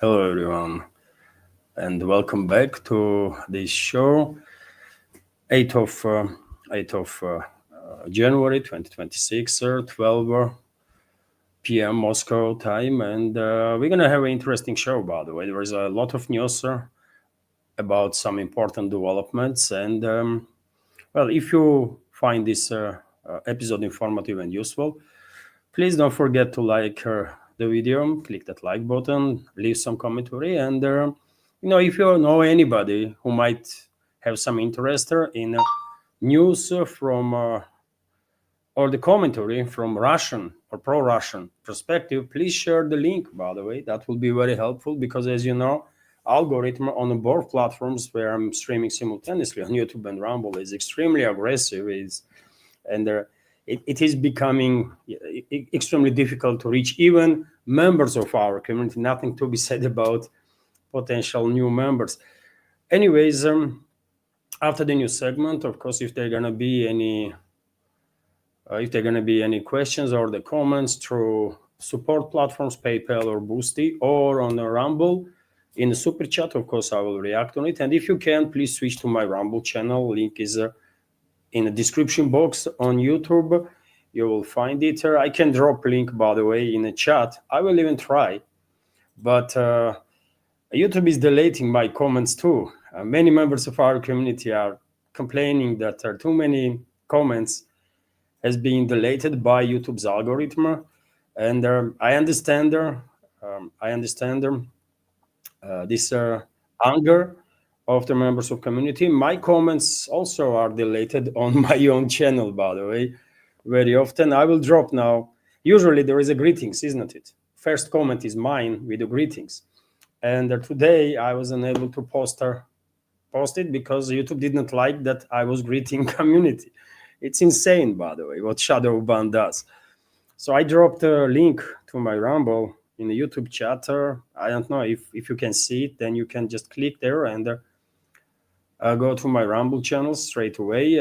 Hello, everyone, and welcome back to this show. 8th of 8th of January 2026, 12 p.m. Moscow time, and we're gonna have an interesting show. By the way, there is a lot of news about some important developments, and well, if you find this episode informative and useful, please don't forget to like the video, click that like button, leave some commentary, and if you know anybody who might have some interest in news from or the commentary from Russian or pro-Russian perspective, please share the link. By the way, that will be very helpful because, as you know, algorithm on both platforms where I'm streaming simultaneously on YouTube and Rumble is extremely aggressive. It is becoming extremely difficult to reach even members of our community. Nothing to be said about potential new members. Anyways, after the new segment, of course, if there are gonna be any questions or the comments through support platforms, PayPal or Boosty, or on a Rumble in the super chat, of course, I will react on it. And if you can, please switch to my Rumble channel. Link is in the description box on YouTube. You will find it. I can drop link, by the way, in the chat. I will even try, but YouTube is deleting my comments too. Many members of our community are complaining that there are too many comments has been deleted by YouTube's algorithm, and I understand this anger of the members of community. My comments also are deleted on my own channel, by the way. Very often I will drop now. Usually there is a greetings, isn't it? First comment is mine with the greetings. And today I was unable to post it because YouTube didn't like that I was greeting community. It's insane, by the way, what Shadowban does. So I dropped a link to my Rumble in the YouTube chat. I don't know if you can see it, then you can just click there and go to my Rumble channel straight away.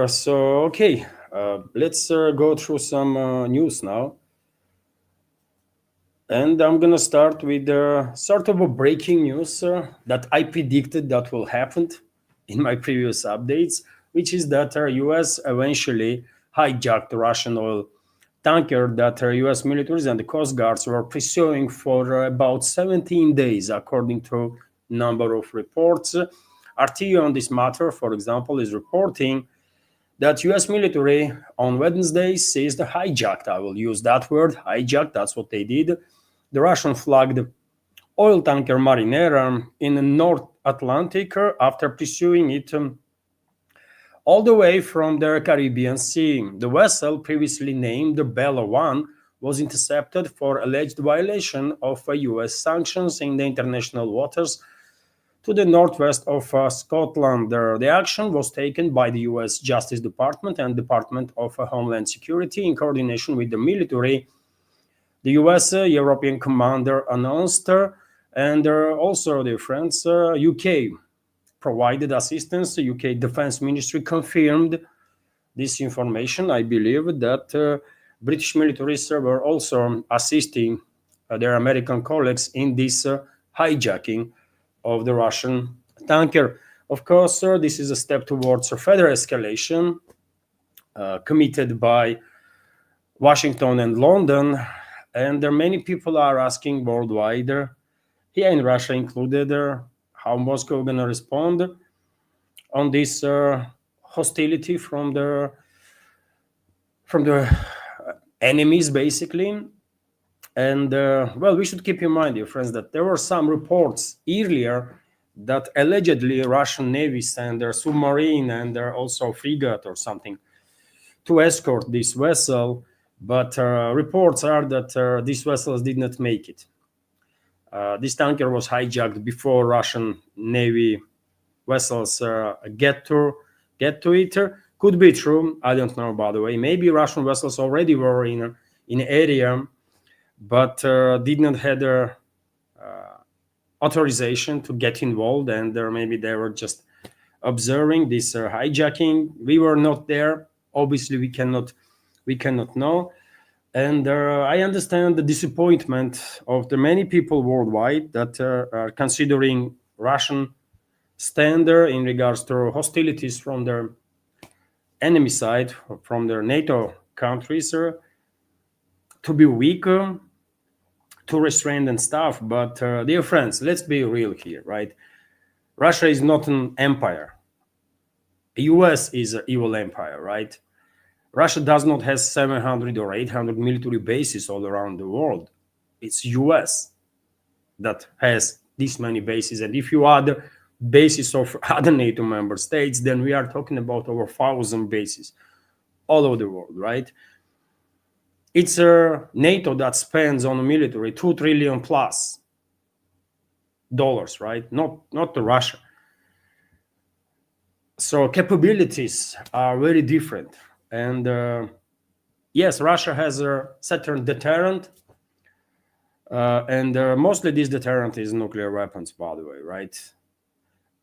So, okay, let's go through some news now. And I'm going to start with sort of a breaking news that I predicted that will happen in my previous updates, which is that US eventually hijacked the Russian oil tanker that US militaries and the Coast Guards were pursuing for about 17 days, according to number of reports. RT on this matter, for example, is reporting that US military on Wednesday seized hijacked. I will use that word, hijacked, that's what they did. The Russian flagged oil tanker Marinera in the North Atlantic after pursuing it all the way from the Caribbean Sea. The vessel, previously named the Bella 1, was intercepted for alleged violation of US sanctions in the international waters to the northwest of Scotland. The action was taken by the US Justice Department and Department of Homeland Security in coordination with the military. The US European commander announced, and also their friends, UK provided assistance. The UK Defense Ministry confirmed this information. I believe that British militaries were also assisting their American colleagues in this hijacking of the Russian tanker. Of course, this is a step towards a further escalation committed by Washington and London. And many people are asking worldwide, here in Russia included, how Moscow going to respond on this hostility from the enemies, basically. And well, we should keep in mind, dear friends, that there were some reports earlier that allegedly Russian Navy sent their submarine and also frigate or something to escort this vessel. But reports are that these vessels did not make it. This tanker was hijacked before Russian Navy vessels get to it. Could be true. I don't know, by the way. Maybe Russian vessels already were in area, but did not have their authorization to get involved, and maybe they were just observing this hijacking. We were not there. Obviously, we cannot know. And I understand the disappointment of the many people worldwide that are considering Russian stand in regards to hostilities from their enemy side, from their NATO countries, to be weaker, to restrained and stuff. But dear friends, let's be real here, right? Russia is not an empire. US is an evil empire, right? Russia does not have 700 or 800 military bases all around the world. It's US that has this many bases. And if you add bases of other NATO member states, then we are talking about over 1,000 bases all over the world, right? It's a NATO that spends on the military 2 trillion plus dollars, right? Not the Russia. So capabilities are very different. And yes, Russia has a certain deterrent. And mostly this deterrent is nuclear weapons, by the way, right?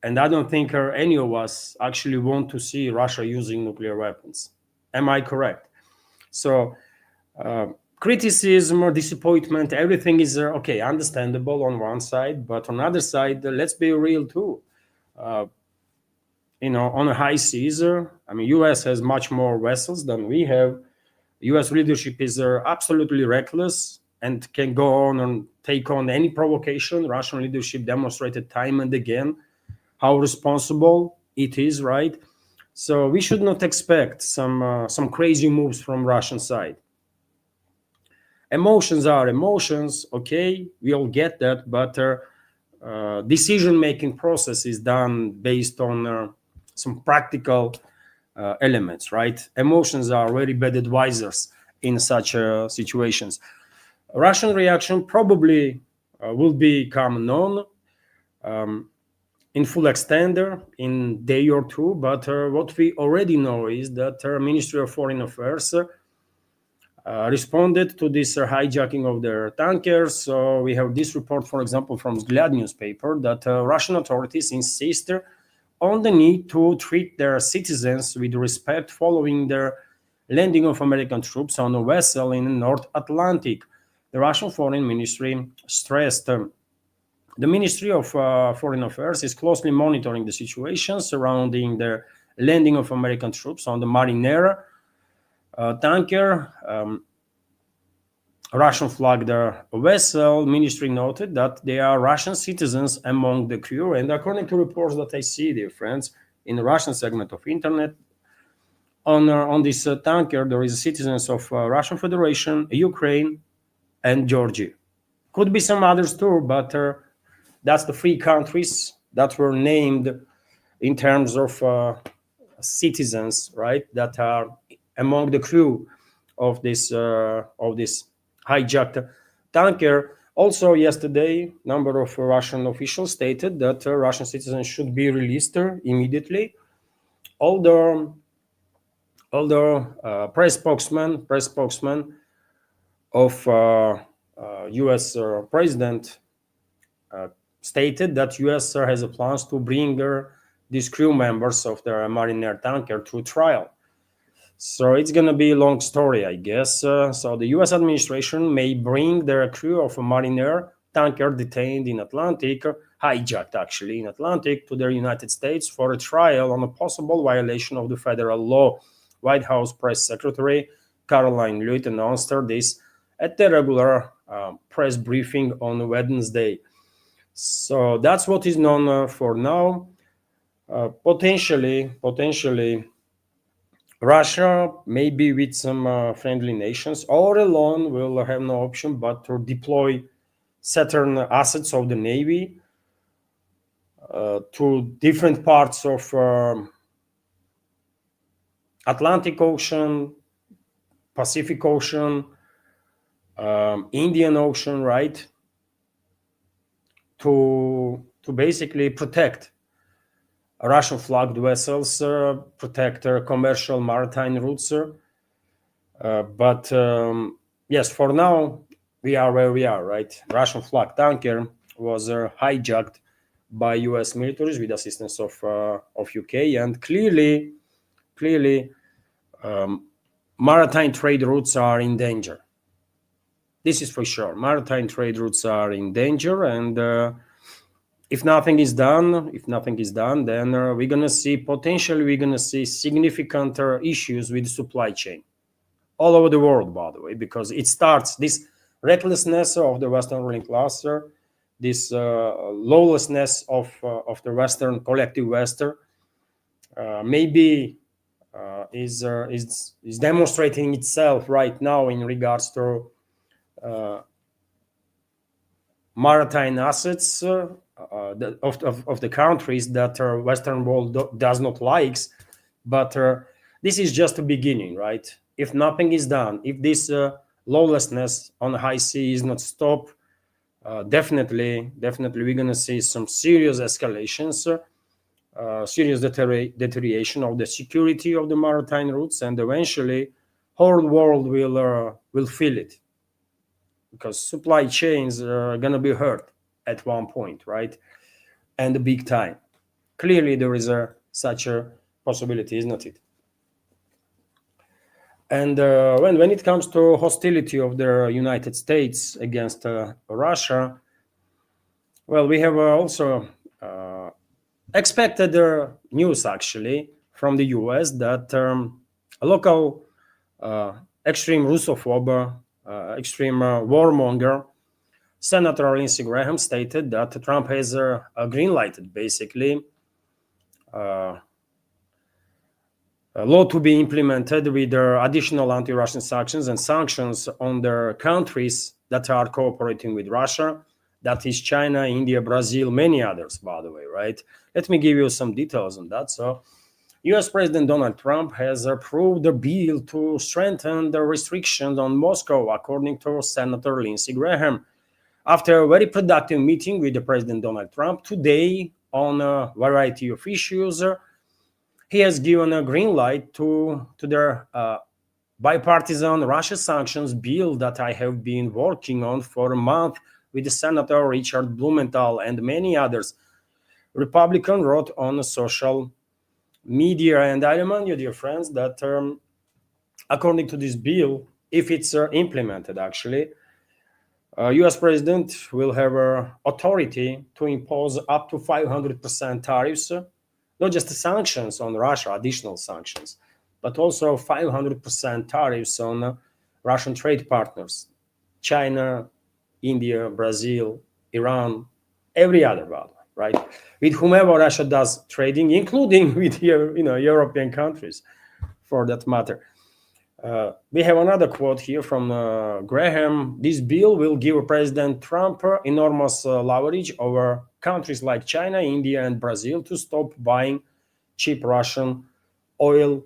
And I don't think any of us actually want to see Russia using nuclear weapons. Am I correct? So criticism or disappointment, everything is okay, understandable on one side, but on the other side, let's be real too. On the high seas, I mean, US has much more vessels than we have. US leadership is absolutely reckless and can go on and take on any provocation. Russian leadership demonstrated time and again how responsible it is, right? So we should not expect some crazy moves from Russian side. Emotions are emotions, okay, we all get that, but decision-making process is done based on some practical elements, right? Emotions are very bad advisors in such situations. Russian reaction probably will become known in full extent in day or two, but what we already know is that Ministry of Foreign Affairs responded to this hijacking of their tankers. So we have this report, for example, from Vzгляд newspaper, that Russian authorities insist on the need to treat their citizens with respect following their landing of American troops on a vessel in the North Atlantic. The Russian Foreign Ministry stressed the Ministry of Foreign Affairs is closely monitoring the situation surrounding the landing of American troops on the Mariner tanker, Russian flagged vessel. Ministry noted that there are Russian citizens among the crew, and according to reports that I see, dear friends, in the Russian segment of internet, on this tanker there is citizens of Russian Federation, Ukraine, and Georgia. Could be some others too, but that's the three countries that were named in terms of citizens, right? That are among the crew of this hijacked tanker. Also, yesterday, number of Russian officials stated that Russian citizens should be released immediately. Although press spokesman of U.S. President stated that U.S. has a plans to bring these crew members of the Mariner tanker to trial. So it's going to be a long story, I guess. So the U.S. administration may bring their crew of a Mariner tanker detained in Atlantic, hijacked actually in Atlantic, to the United States for a trial on a possible violation of the federal law. White House Press Secretary Caroline Lewitt announced this at the regular press briefing on Wednesday. So that's what is known for now. Potentially, Russia, maybe with some friendly nations, or alone, will have no option but to deploy certain assets of the Navy to different parts of Atlantic Ocean, Pacific Ocean, Indian Ocean, right? To basically protect Russian flagged vessels, protect commercial maritime routes. But yes, for now, we are where we are, right? Russian flagged tanker was hijacked by US militaries with assistance of UK, and clearly, maritime trade routes are in danger. This is for sure. Maritime trade routes are in danger, and if nothing is done, then we're gonna see significant issues with supply chain all over the world, by the way, because it starts this recklessness of the Western ruling class, this lawlessness of the Western collective Western, maybe is demonstrating itself right now in regards to maritime assets of the countries that Western world does not likes. But this is just a beginning, right? If nothing is done, if this lawlessness on the high sea is not stopped, definitely we're going to see some serious escalations, serious deterioration of the security of the maritime routes, and eventually whole world will feel it, because supply chains are going to be hurt at one point, right? And a big time. Clearly there is such a possibility, isn't it? And when it comes to hostility of the United States against Russia, well, we have also expected news actually from the US that a local extreme Russophobe, extreme warmonger, Senator Lindsey Graham, stated that Trump has green lighted basically a law to be implemented with additional anti-Russian sanctions and sanctions on the countries that are cooperating with Russia. That is China, India, Brazil, many others, by the way, right? Let me give you some details on that. So, US President Donald Trump has approved a bill to strengthen the restrictions on Moscow, according to Senator Lindsey Graham. After a very productive meeting with the President Donald Trump today on a variety of issues, he has given a green light to their bipartisan Russia sanctions bill that I have been working on for a month with Senator Richard Blumenthal and many others. Republican wrote on social media, and I remind you, dear friends, that according to this bill, if it's implemented, actually, US president will have authority to impose up to 500% tariffs, not just sanctions on Russia, additional sanctions, but also 500% tariffs on Russian trade partners, China, India, Brazil, Iran, every other one, right? With whomever Russia does trading, including with European countries, for that matter. We have another quote here from Graham. This bill will give President Trump enormous leverage over countries like China, India, and Brazil to stop buying cheap Russian oil,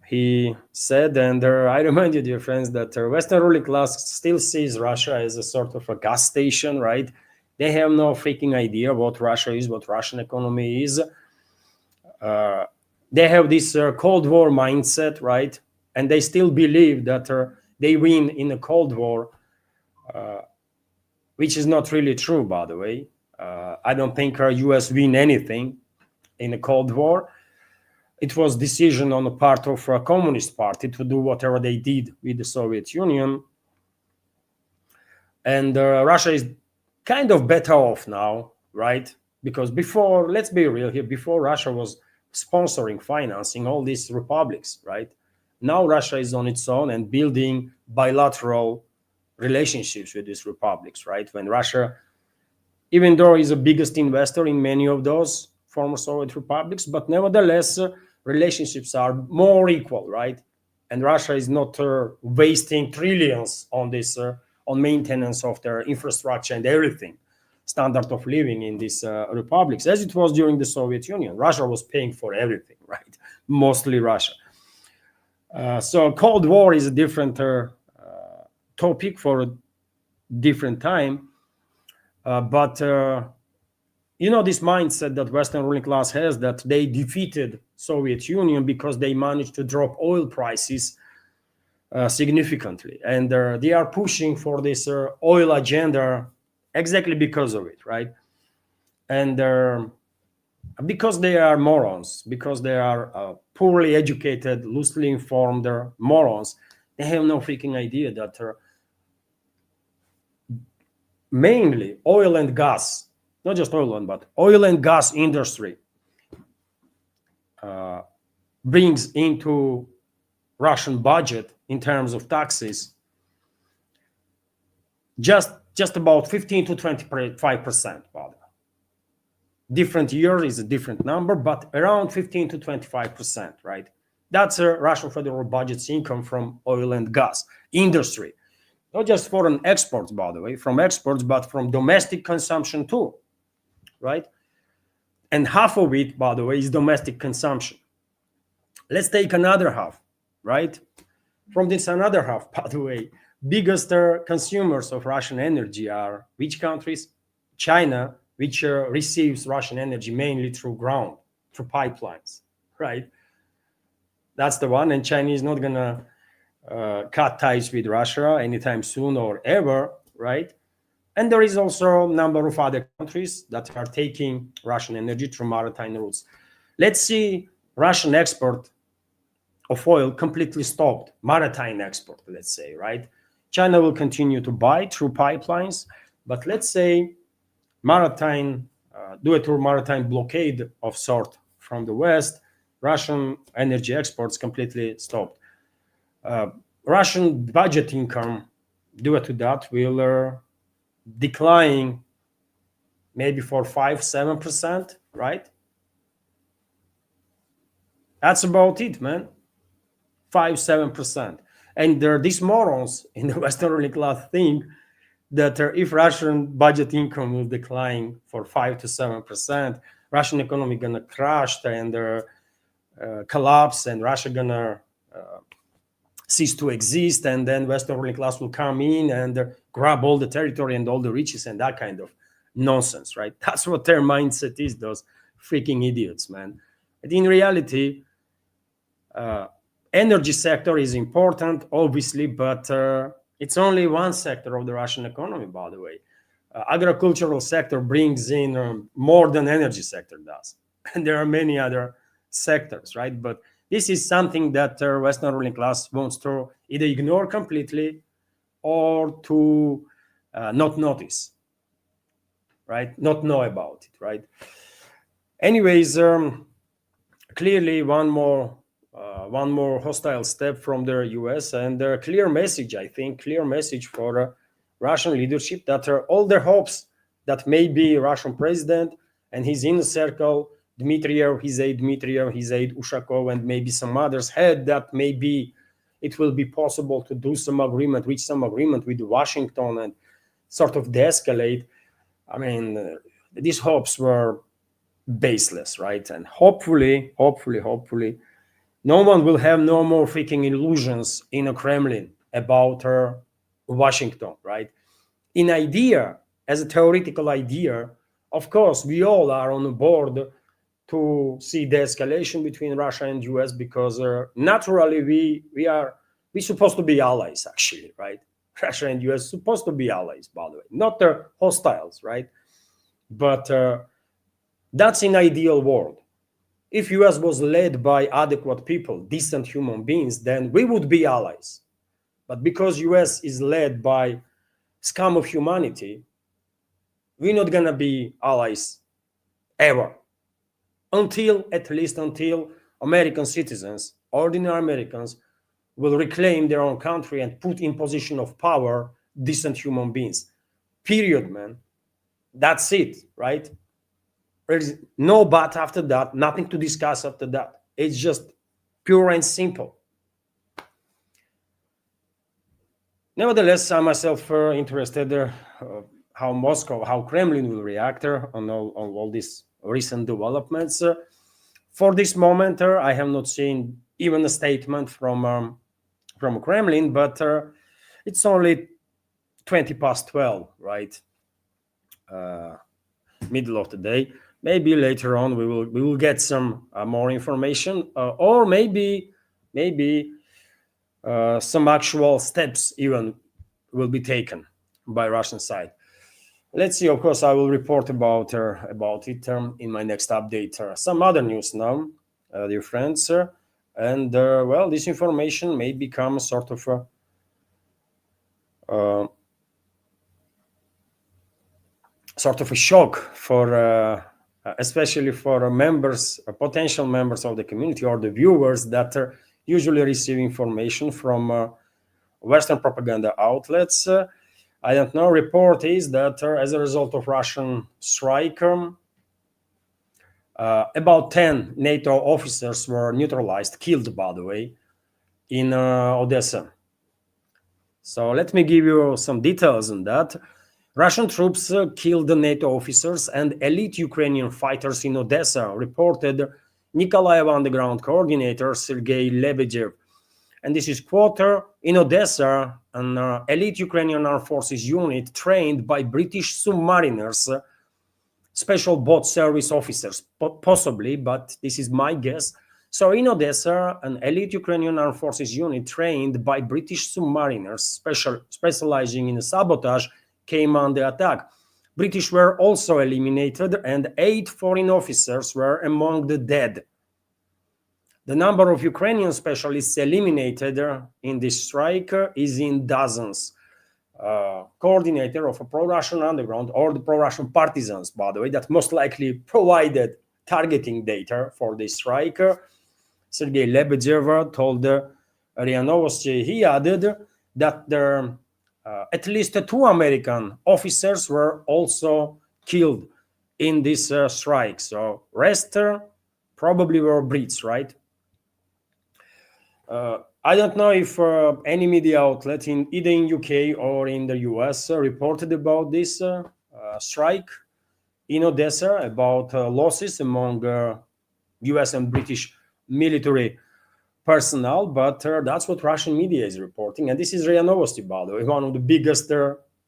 he said. And I remind you, dear friends, that Western ruling class still sees Russia as a sort of a gas station, right? They have no freaking idea what Russia is, what Russian economy is. They have this Cold War mindset, right? And they still believe that they win in a Cold War, which is not really true, by the way. I don't think US win anything in a Cold War. It was decision on the part of a Communist Party to do whatever they did with the Soviet Union. And Russia is kind of better off now, right? Because before, let's be real here, before Russia was sponsoring, financing all these republics, right? Now Russia is on its own and building bilateral relationships with these republics, right? When Russia, even though is the biggest investor in many of those former Soviet republics, but nevertheless, relationships are more equal, right? And Russia is not wasting trillions on this, on maintenance of their infrastructure and everything, standard of living in these republics, as it was during the Soviet Union. Russia was paying for everything, right? Mostly Russia. So Cold War is a different topic for a different time. But this mindset that Western ruling class has, that they defeated Soviet Union because they managed to drop oil prices significantly. And they are pushing for this oil agenda exactly because of it, right? And because they are morons, because they are poorly educated, loosely informed morons, they have no freaking idea that mainly oil and gas, not just oil and but oil and gas industry brings into Russian budget in terms of taxes just about 15 to 25%. Different year is a different number, but around 15 to 25%, right? That's a Russian federal budget's income from oil and gas industry. Not just foreign exports, by the way, from exports, but from domestic consumption too, right? And half of it, by the way, is domestic consumption. Let's take another half, right? From this another half, by the way, biggest consumers of Russian energy are which countries? China, which receives Russian energy mainly through ground, through pipelines, right? That's the one, and China is not gonna cut ties with Russia anytime soon or ever, right? And there is also a number of other countries that are taking Russian energy through maritime routes. Let's see Russian export of oil completely stopped, maritime export, let's say, right? China will continue to buy through pipelines, but let's say maritime, due to maritime blockade of sort from the West, Russian energy exports completely stopped. Russian budget income due to that will decline maybe for 5-7%, right? That's about it, man. 5-7%. And there are these morons in the Western ruling class think that if Russian budget income will decline for 5-7%, Russian economy gonna crash and collapse, and Russia gonna cease to exist, and then Western ruling class will come in and grab all the territory and all the riches and that kind of nonsense, right? That's what their mindset is, those freaking idiots, man. But in reality, energy sector is important, obviously, but it's only one sector of the Russian economy, by the way. Agricultural sector brings in more than energy sector does. And there are many other sectors, right? But this is something that Western ruling class wants to either ignore completely or to not notice, right? Not know about it, right? Anyways, clearly one more hostile step from the US, and a clear message, I think, clear message for Russian leadership that all their hopes that maybe Russian president and his inner circle, Dmitriev, his aide Ushakov, and maybe some others had that maybe it will be possible to do some agreement, reach some agreement with Washington and sort of de-escalate. I mean, these hopes were baseless, right? And hopefully, no one will have no more freaking illusions in a Kremlin about Washington, right? In idea, as a theoretical idea, of course, we all are on board to see the escalation between Russia and US, because naturally we supposed to be allies, actually, right? Russia and US supposed to be allies, by the way, not hostiles, right? But that's in ideal world. If US was led by adequate people, decent human beings, then we would be allies. But because US is led by scum of humanity, we're not gonna be allies ever. At least until American citizens, ordinary Americans, will reclaim their own country and put in position of power decent human beings. Period, man. That's it, right? There's no but after that, nothing to discuss after that. It's just pure and simple. Nevertheless, I myself interested how Kremlin will react on all these recent developments. For this moment, I have not seen even a statement from Kremlin, but it's only 20 past 12, right? Middle of the day. Maybe later on we will get some more information, or maybe some actual steps even will be taken by Russian side. Let's see. Of course, I will report about it in my next update. Some other news now, dear friends, and well, this information may become a sort of sort of a shock for especially for members, potential members of the community or the viewers that usually receive information from Western propaganda outlets. I don't know. Report is that as a result of Russian strike, about 10 NATO officers were neutralized, killed, by the way, in Odessa. So let me give you some details on that. Russian troops killed the NATO officers and elite Ukrainian fighters in Odessa, reported Nikolaev underground coordinator Sergei Lebedev. And this is quote, in Odessa, an elite Ukrainian armed forces unit trained by British submariners, special boat service officers, possibly, but this is my guess. So in Odessa, an elite Ukrainian armed forces unit trained by British submariners, specializing in sabotage, came under attack. British were also eliminated, and 8 foreign officers were among the dead. The number of Ukrainian specialists eliminated in this strike is in dozens. Coordinator of a pro-Russian underground, or the pro-Russian partisans, by the way, that most likely provided targeting data for this strike, Sergei Lebedev told RIA Novosti. He added that there at least 2 American officers were also killed in this strike. So rest probably were Brits, right? I don't know if any media outlet in either in UK or in the US reported about this strike in Odessa, about losses among US and British military personnel, but that's what Russian media is reporting. And this is RIA Novosti, by the way, one of the biggest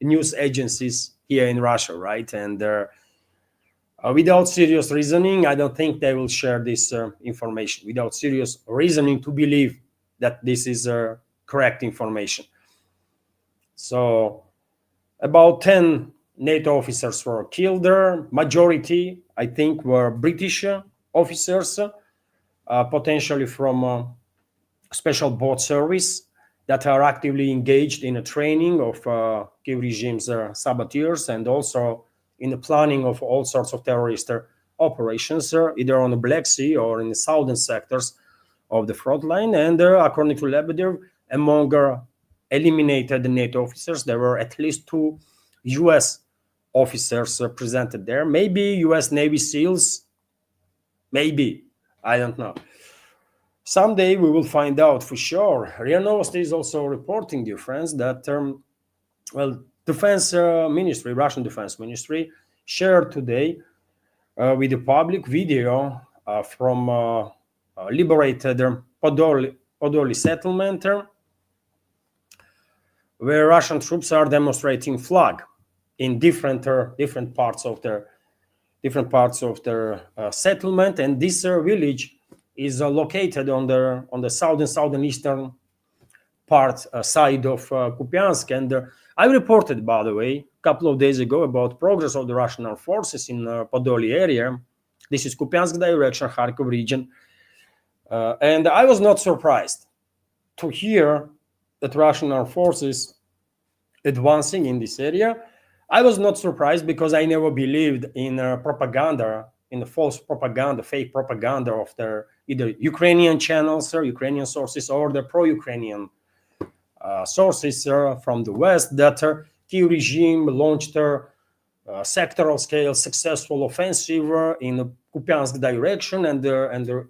news agencies here in Russia, right? And without serious reasoning, I don't think they will share this information, without serious reasoning to believe that this is correct information. So about 10 NATO officers were killed there. Majority, I think, were British officers, potentially from special boat service, that are actively engaged in a training of Kiev regime's saboteurs, and also in the planning of all sorts of terrorist operations, either on the Black Sea or in the southern sectors of the front line. And according to Lebedev, among eliminated NATO officers, there were at least 2 US officers presented there. Maybe US Navy SEALs, maybe, I don't know. Someday we will find out for sure. RIA Novosti is also reporting, dear friends, that Defense Ministry, Russian Defense Ministry, shared today with the public video from liberated Podoli settlement, where Russian troops are demonstrating flag in different parts of their settlement, and this village is located on the southeastern part side of Kupiansk. And I reported, by the way, a couple of days ago about progress of the Russian armed forces in Podoli area. This is Kupiansk direction, Kharkov region. And I was not surprised to hear that Russian armed forces advancing in this area. I was not surprised because I never believed in propaganda, in the false propaganda, fake propaganda of their either Ukrainian channels or Ukrainian sources, or the pro-Ukrainian sources from the West, that Kiev regime launched a sectoral scale successful offensive in the Kupiansk direction and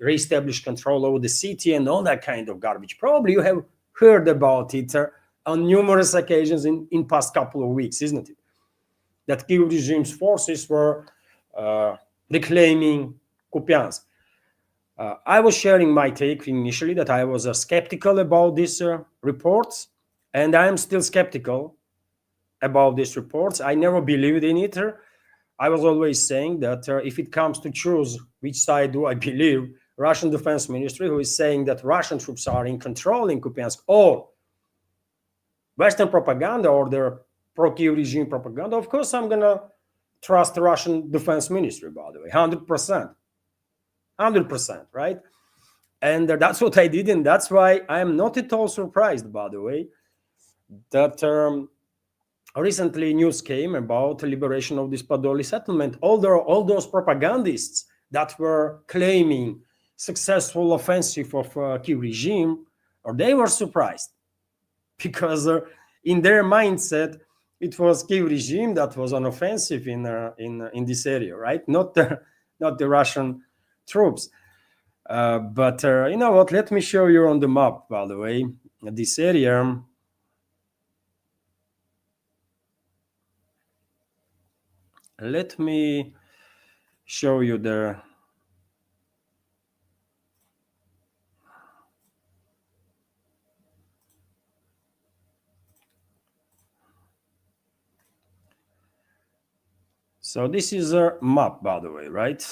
re-established control over the city and all that kind of garbage. Probably you have heard about it on numerous occasions in past couple of weeks, isn't it? That Kiev regime's forces were reclaiming Kupiansk. I was sharing my take initially that I was skeptical about these reports, and I am still skeptical about these reports. I never believed in it. I was always saying that if it comes to choose which side do I believe, Russian Defense Ministry, who is saying that Russian troops are in control in Kupiansk, or Western propaganda or their pro-Kiev regime propaganda, of course I'm going to trust the Russian Defense Ministry, by the way, 100%. 100%, right? And that's what I did, and that's why I am not at all surprised, by the way, that recently news came about the liberation of this Podoli settlement. All those propagandists that were claiming successful offensive of Kiev regime, or they were surprised because in their mindset it was Kiev regime that was on offensive in this area, right? Not the Russian troops. But you know what? Let me show you on the map, by the way, this area. Let me show you the. So this is a map, by the way, right?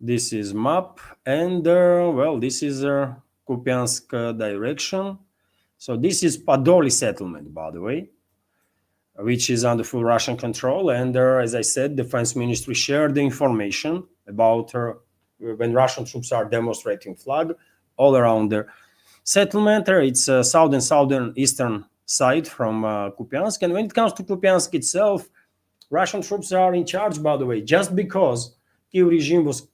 This is map, and well, this is a Kupiansk direction. So this is Podoli settlement, by the way, which is under full Russian control. And as I said, Defense Ministry shared the information about when Russian troops are demonstrating flag all around the settlement. It's southern eastern side from Kupiansk. And when it comes to Kupiansk itself, Russian troops are in charge, by the way, just because Kiev regime was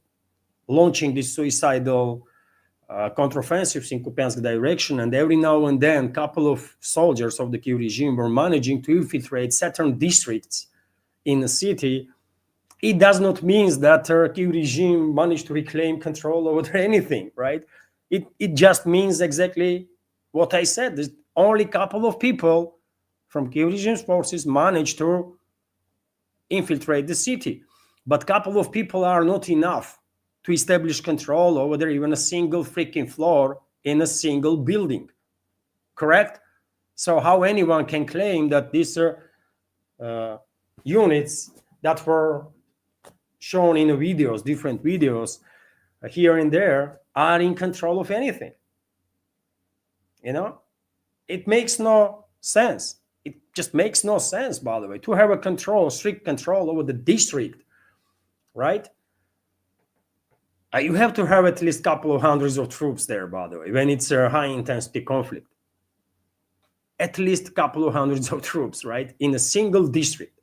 launching these suicidal counteroffensives in Kupiansk direction, and every now and then, a couple of soldiers of the Kiev regime were managing to infiltrate certain districts in the city. It does not mean that Kiev regime managed to reclaim control over anything, right? It just means exactly what I said. There's only a couple of people from Kiev regime's forces managed to infiltrate the city, but a couple of people are not enough to establish control over there, even a single freaking floor in a single building. Correct? So how anyone can claim that these units that were shown in the videos, different videos here and there, are in control of anything? You know, it makes no sense. It just makes no sense, by the way, to have a strict control over the district, right? You have to have at least a couple of hundreds of troops there, by the way, when it's a high-intensity conflict. At least a couple of hundreds of troops, right, in a single district.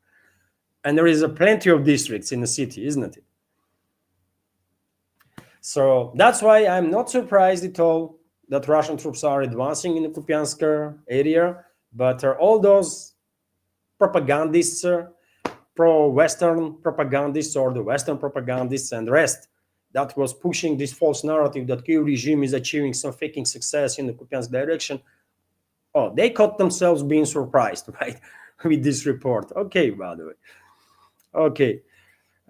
And there is plenty of districts in the city, isn't it? So that's why I'm not surprised at all that Russian troops are advancing in the Kupiansk area, but all those propagandists, pro-Western propagandists or the Western propagandists and the rest, that was pushing this false narrative that Kiev regime is achieving some faking success in the Kupiansk direction. Oh, they caught themselves being surprised, right, with this report. Okay, by the way. Okay.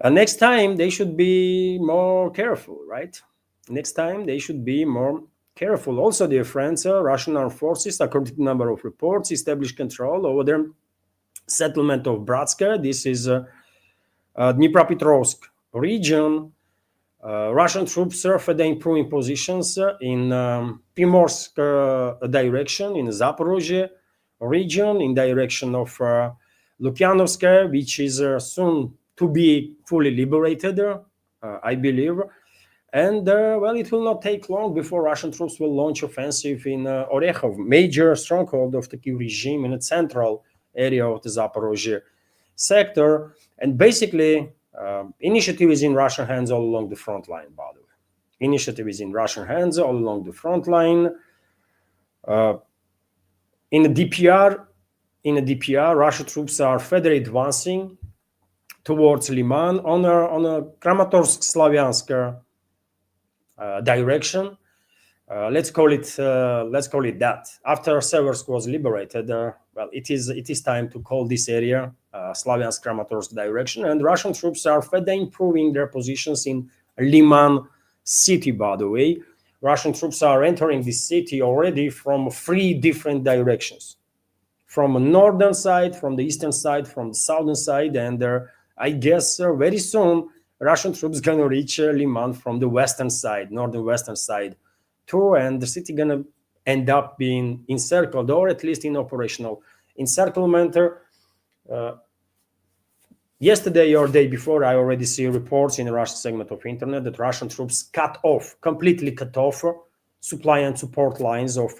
Next time, they should be more careful, right? Next time, they should be more careful. Also, dear friends, Russian armed forces, according to the number of reports, established control over their settlement of Bratska. This is Dnipropetrovsk region. Russian troops further improving positions in Primorsk direction, in Zaporozhye region, in direction of Lukyanovsk, which is soon to be fully liberated, I believe. And, well, it will not take long before Russian troops will launch offensive in Orekhov, major stronghold of the Kiev regime in the central area of the Zaporozhye sector. And basically, initiative is in Russian hands all along the front line, by the way. Initiative is in Russian hands all along the front line. In the DPR, Russian troops are further advancing towards Liman on a Kramatorsk-Slavyansk direction. Let's call it that. After Seversk was liberated, well, it is time to call this area Slavyansk-Kramatorsk direction, and Russian troops are further improving their positions in Liman city, by the way. Russian troops are entering this city already from 3 different directions. From the northern side, from the eastern side, from the southern side, and I guess very soon Russian troops gonna reach Liman from the western side, northern western side too, and the city gonna end up being encircled, or at least in operational encirclement. Yesterday or day before, I already see reports in the Russian segment of internet that Russian troops completely cut off supply and support lines of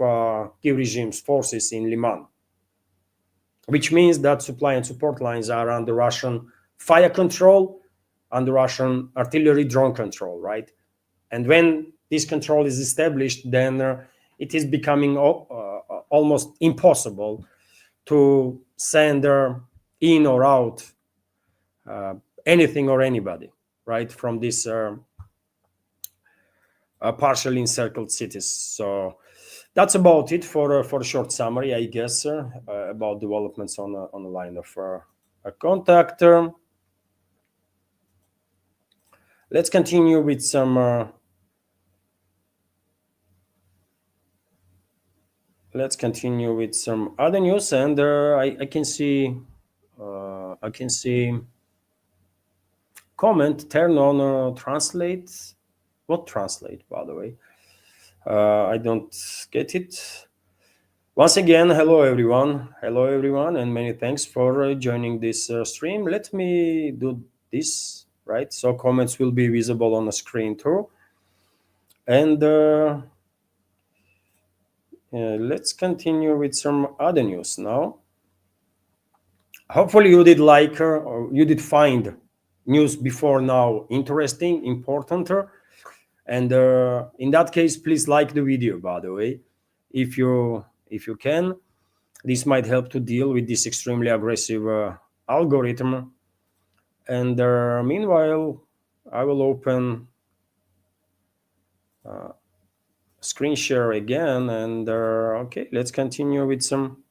Kiev regime's forces in Liman. which means that supply and support lines are under Russian fire control, under Russian artillery drone control, right? And when this control is established, then it is becoming almost impossible to send in or out uh, anything or anybody, right, from these partially encircled cities. So that's about it for a short summary, I guess, about developments on the line of a contact. Let's continue with some. Let's continue with some other news, and I can see. I can see comment turn on translate. What translate, by the way? I don't get it. Once again, hello everyone, and many thanks for joining this stream. Let me do this, right? So comments will be visible on the screen too. And let's continue with some other news now. Hopefully you did like or you did find news before now interesting, important. And in that case, please like the video, by the way, if you can. This might help to deal with this extremely aggressive algorithm. And meanwhile, I will open screen share again. And okay, let's continue with some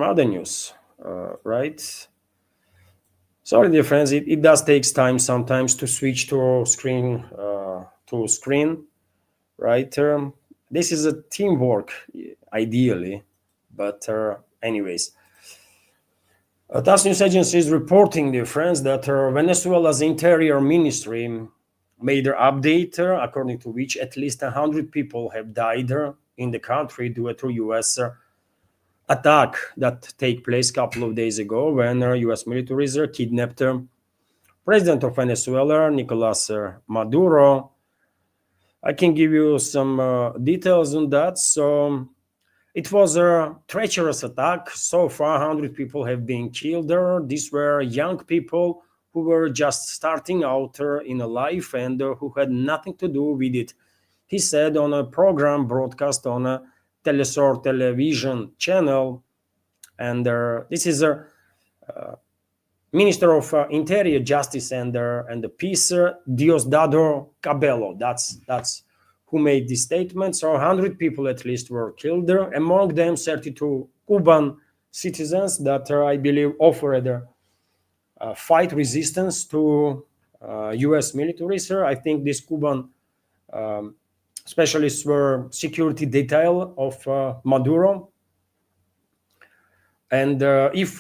other news, right? Sorry, dear friends, it does take time sometimes to switch to screen, right? This is a teamwork, ideally, but anyways. TASS News Agency is reporting, dear friends, that Venezuela's Interior Ministry made an update, according to which at least 100 people have died in the country due to U.S. Attack that take place a couple of days ago when U.S. militaries kidnapped President of Venezuela, Nicolas Maduro. I can give you some details on that. So it was a treacherous attack. So far, 100 people have been killed. These were young people who were just starting out in a life and who had nothing to do with it. He said on a program broadcast on a Telesur television channel, and this is a Minister of Interior, Justice, and the Peace, Diosdado Cabello. That's who made this statement. So 100 people at least were killed there, among them 32 Cuban citizens that I believe offered fight resistance to U.S. military. Sir, I think these Cuban specialists were security detail of Maduro. And if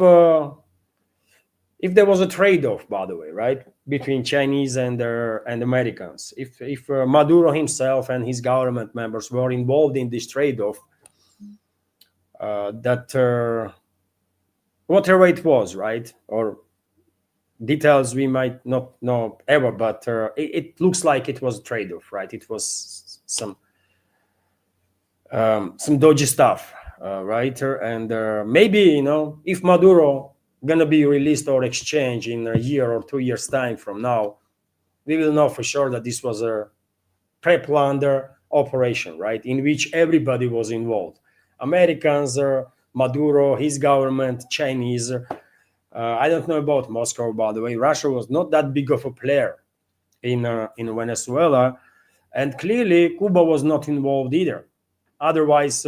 there was a trade-off, by the way, right, between Chinese and Americans, if Maduro himself and his government members were involved in this trade-off, that whatever it was, right, or details we might not know ever, but it looks like it was a trade-off, right? It was some dodgy stuff, right? And maybe, if Maduro gonna be released or exchanged in a year or 2 years time from now, we will know for sure that this was a pre-planned operation, right, in which everybody was involved: Americans, Maduro, his government, Chinese. I don't know about Moscow, by the way. Russia was not that big of a player in Venezuela, and clearly Cuba was not involved either. Otherwise,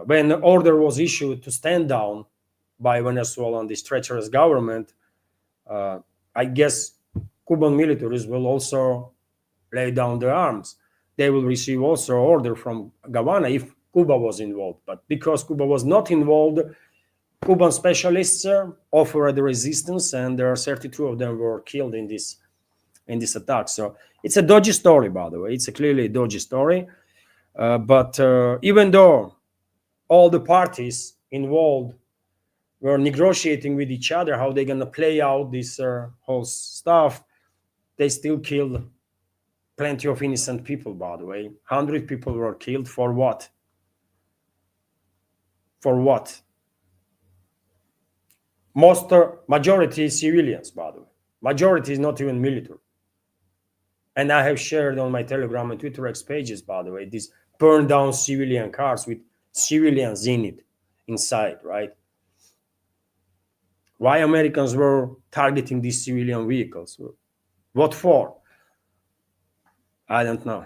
when the order was issued to stand down by Venezuela and this treacherous government, I guess Cuban militaries will also lay down their arms. They will receive also order from Havana if Cuba was involved. But because Cuba was not involved, Cuban specialists offered resistance, and there are 32 of them were killed in this attack. So it's a dodgy story, by the way. It's a clearly dodgy story. But even though all the parties involved were negotiating with each other how they're going to play out this whole stuff, they still killed plenty of innocent people, by the way. 100 people were killed for what? For what? Majority is civilians, by the way. Majority is not even military. And I have shared on my Telegram and Twitter X pages, by the way, these burned down civilian cars with civilians in it, inside, right? Why Americans were targeting these civilian vehicles? What for? I don't know.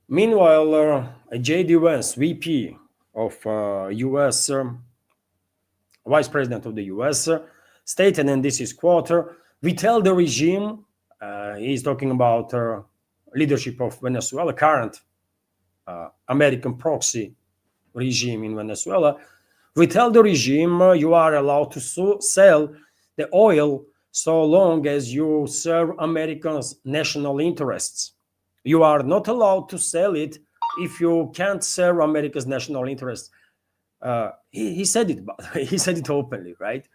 Meanwhile, J.D. Vance, VP of U.S. Vice President of the U.S., stated, and this is quote, "We tell the regime," he's talking about leadership of Venezuela, current American proxy regime in Venezuela, "we tell the regime you are allowed to sell the oil so long as you serve Americans' national interests. You are not allowed to sell it if you can't serve America's national interests." He said it, but he said it openly, right?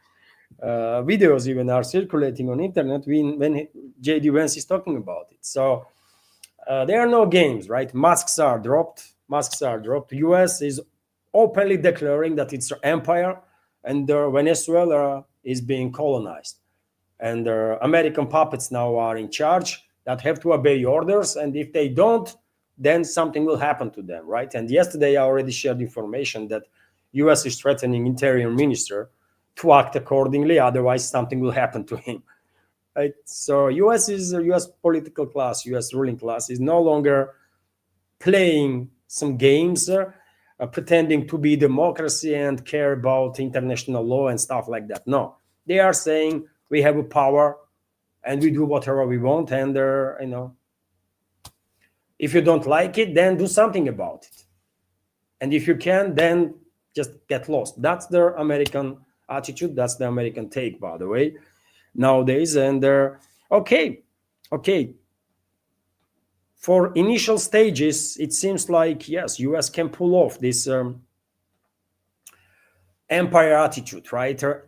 Videos even are circulating on internet when J.D. Vance is talking about it. So there are no games, right? Masks are dropped. Masks are dropped. U.S. is openly declaring that it's an empire, and Venezuela is being colonized. And American puppets now are in charge that have to obey orders, and if they don't, then something will happen to them, right? And yesterday I already shared information that U.S. is threatening Interior Minister to act accordingly, otherwise something will happen to him. Right? So U.S. political class, U.S. ruling class is no longer playing some games, pretending to be democracy and care about international law and stuff like that. No, they are saying we have a power and we do whatever we want, and if you don't like it, then do something about it. And if you can, then just get lost. That's the American attitude. That's the American take, by the way, nowadays. And okay. For initial stages, it seems like, yes, US can pull off this empire attitude, right? Or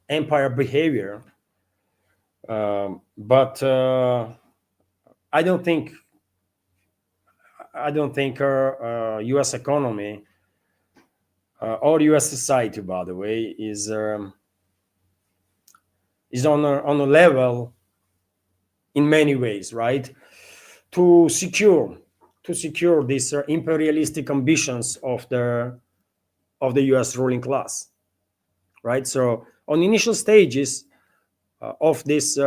empire behavior. But I don't think our US economy or US society, by the way, is on a level in many ways, right, to secure these imperialistic ambitions of the US ruling class, right? So on initial stages of this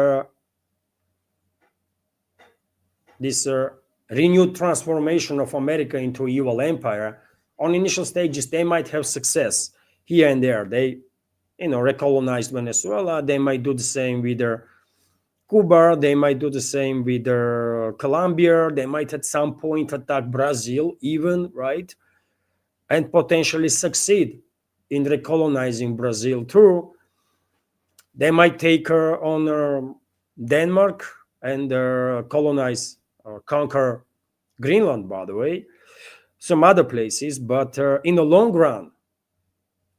renewed transformation of America into evil empire, on initial stages they might have success here and there. They recolonized Venezuela. They might do the same with Cuba. They might do the same with Colombia. They might at some point attack Brazil even, right? And potentially succeed in recolonizing Brazil too. They might take on Denmark and colonize or conquer Greenland, by the way, some other places. But in the long run,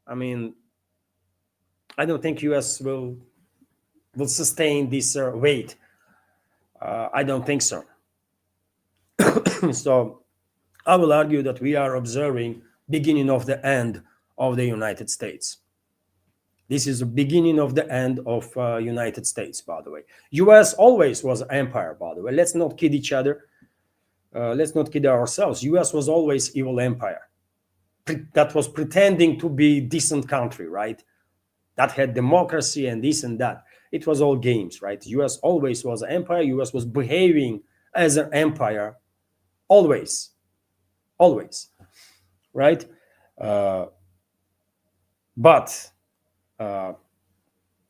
I mean, I don't think US will sustain this weight. I don't think so. So I will argue that we are observing beginning of the end of the United States. This is the beginning of the end of United States, by the way. US always was empire, by the way. Let's not kid each other. Let's not kid ourselves. US was always evil empire that was pretending to be decent country, right? That had democracy and this and that. It was all games, right? US always was an empire. US was behaving as an empire, always, right? But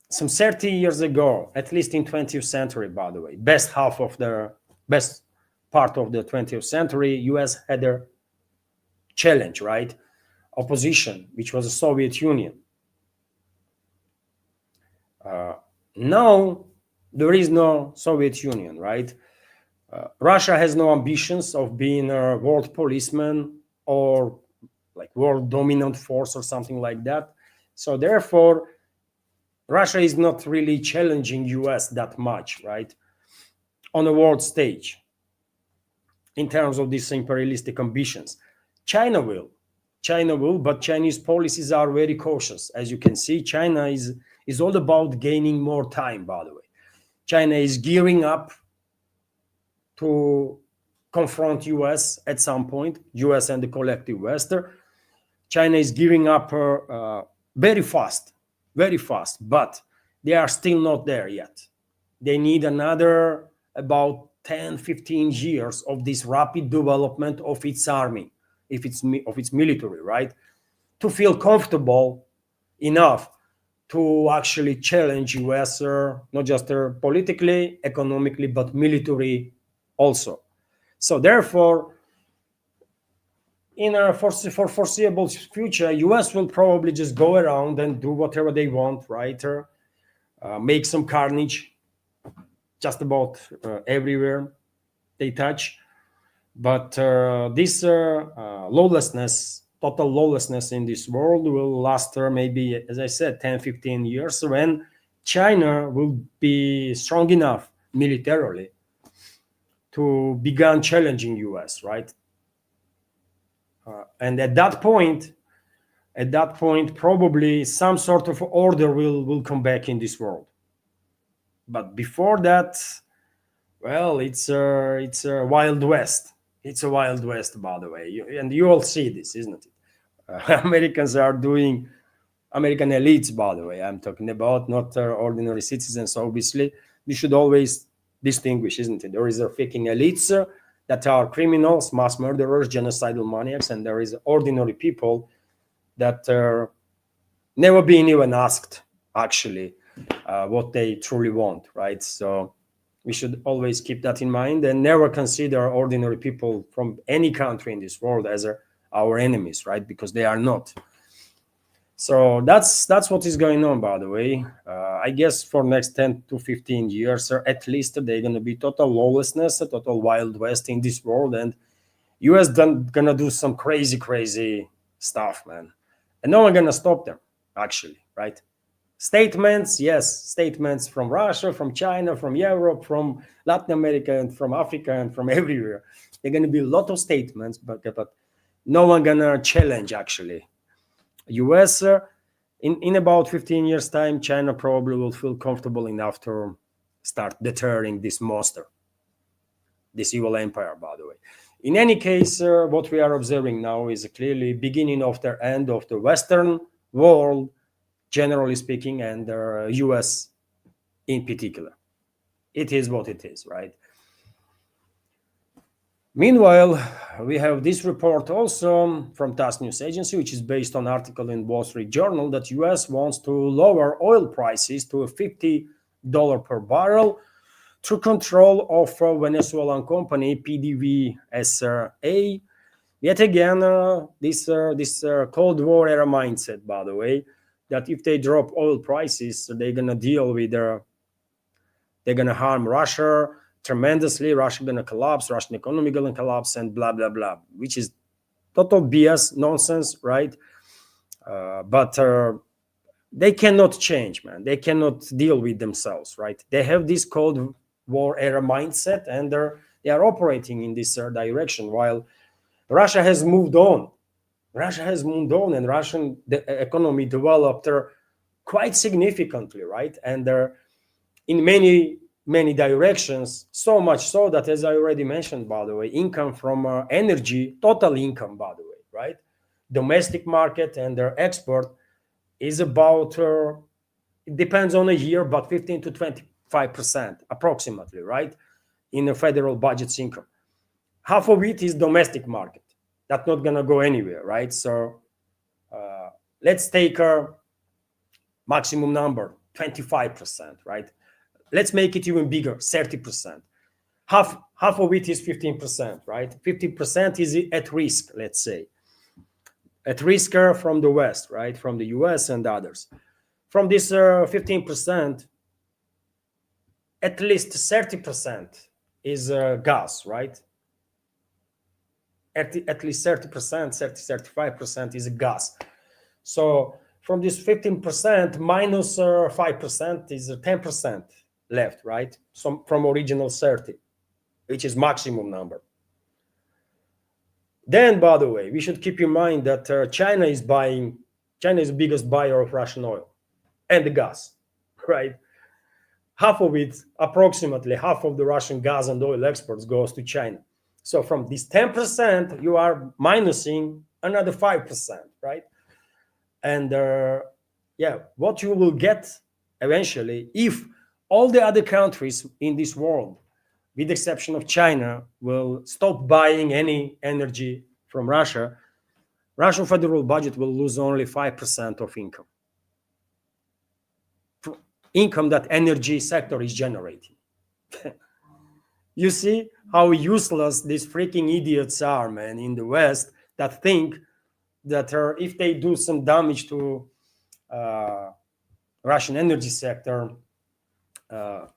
some 30 years ago, at least in 20th century, by the way, best part of the 20th century, US had a challenge, right? Opposition, which was the Soviet Union. Now there is no Soviet Union, right? Russia has no ambitions of being a world policeman or like world dominant force or something like that. So therefore, Russia is not really challenging US that much, right, on a world stage in terms of these imperialistic ambitions. China will. China will, but Chinese policies are very cautious. As you can see, China is all about gaining more time, by the way. China is gearing up to confront US at some point, US and the collective West. China is gearing up very fast, but they are still not there yet. They need another about 10, 15 years of this rapid development of its army, of its military, right? To feel comfortable enough to actually challenge US, not just politically, economically, but military also. So therefore, in a for foreseeable future, US will probably just go around and do whatever they want, right? Make some carnage just about everywhere they touch. But this lawlessness, total lawlessness in this world will last maybe, as I said, 10, 15 years, when China will be strong enough militarily to begin challenging US, right? And at that point, probably some sort of order will come back in this world. But before that, well, it's a wild west. It's a wild west, by the way, and you all see this, isn't it? Americans are doing, American elites, by the way, I'm talking about, not ordinary citizens. Obviously, we should always distinguish, isn't it? There is a faking elites that are criminals, mass murderers, genocidal maniacs, and there is ordinary people that never been even asked actually what they truly want, right? So we should always keep that in mind and never consider ordinary people from any country in this world as our enemies, right? Because they are not. So that's what is going on, by the way. I guess for next 10 to 15 years, or at least, they're going to be total lawlessness, a total wild west in this world, and US gonna do some crazy stuff, man, and no one gonna stop them, actually, right? Statements, yes, statements from Russia, from China, from Europe, from Latin America, and from Africa, and from everywhere. There are going to be a lot of statements, but no one gonna challenge actually. US, in about 15 years' time, China probably will feel comfortable enough to start deterring this monster, this evil empire, by the way. In any case, what we are observing now is clearly beginning of the end of the Western world, generally speaking, and the US in particular. It is what it is, right? Meanwhile, we have this report also from TASS News Agency, which is based on an article in Wall Street Journal, that US wants to lower oil prices to $50 per barrel through control of Venezuelan company PDVSA. Yet again, this Cold War era mindset, by the way, that if they drop oil prices, they're gonna deal with they're gonna harm Russia tremendously. Russia gonna collapse, Russian economy gonna collapse, and blah blah blah, which is total BS nonsense, right? But they cannot change, man. They cannot deal with themselves, right? They have this Cold War era mindset, and they are operating in this direction, while Russia has moved on. And Russian economy developed quite significantly, right? And in many directions, so much so that, as I already mentioned, by the way, income from energy, total income, by the way, right? Domestic market and their export is about, it depends on a year, but 15 to 25% approximately, right? In the federal budget's income. Half of it is domestic market. That's not going to go anywhere, right? So let's take a maximum number, 25%, right? Let's make it even bigger, 30%. Half of it is 15%, right? 50% is at risk, let's say. At risk from the West, right? From the US and others. From this 15%, at least 30% is gas, right? At least 30%, 35% is gas. So from this 15%, minus 5% is 10% left, right? So from original 30, which is maximum number. Then, by the way, we should keep in mind that China is the biggest buyer of Russian oil and the gas, right? Half of it, approximately half of the Russian gas and oil exports goes to China. So from this 10%, you are minusing another 5%, right? And yeah, what you will get eventually, if all the other countries in this world, with the exception of China, will stop buying any energy from Russia, Russian federal budget will lose only 5% of income that energy sector is generating. You see how useless these freaking idiots are, man, in the West, that think that if they do some damage to Russian energy sector,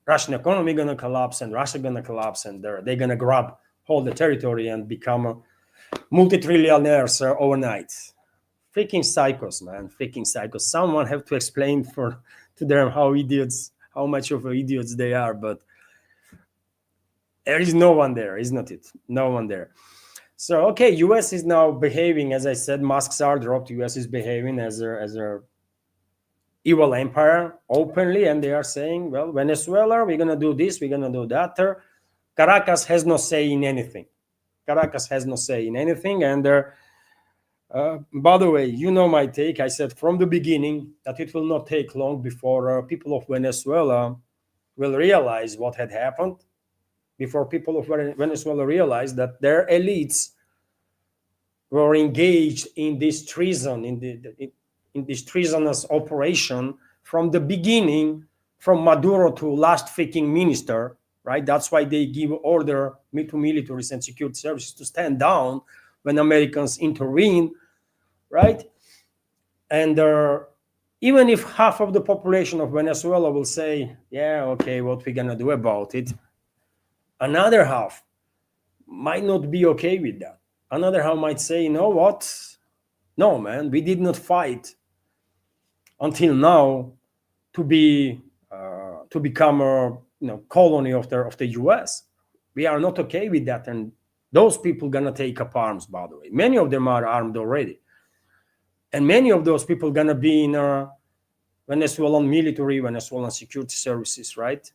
Russian economy gonna collapse and Russia gonna collapse, and they're gonna grab all the territory and become multi-trillionaires overnight. Freaking psychos, man, freaking psychos. Someone have to explain to them how much of idiots they are, but there is no one there, isn't it? No one there. So okay, US is now behaving, as I said, masks are dropped. US is behaving as a evil empire openly, and they are saying, well, Venezuela, we're gonna do this, we're gonna do that. Caracas has no say in anything. Caracas has no say in anything, and by the way, you know my take. I said from the beginning that it will not take long before people of Venezuela will realize what had happened, before people of Venezuela realized that their elites were engaged in this treason, in this treasonous operation from the beginning, from Maduro to last freaking minister, right? That's why they give order to militaries and security services to stand down when Americans intervene, right? And even if half of the population of Venezuela will say, yeah, okay, what we're gonna do about it, another half might not be okay with that. Another half might say, you know what? No, man, we did not fight until now to become a colony of the US. We are not okay with that, and those people gonna take up arms. By the way, many of them are armed already, and many of those people gonna be in Venezuelan military, Venezuelan security services, right?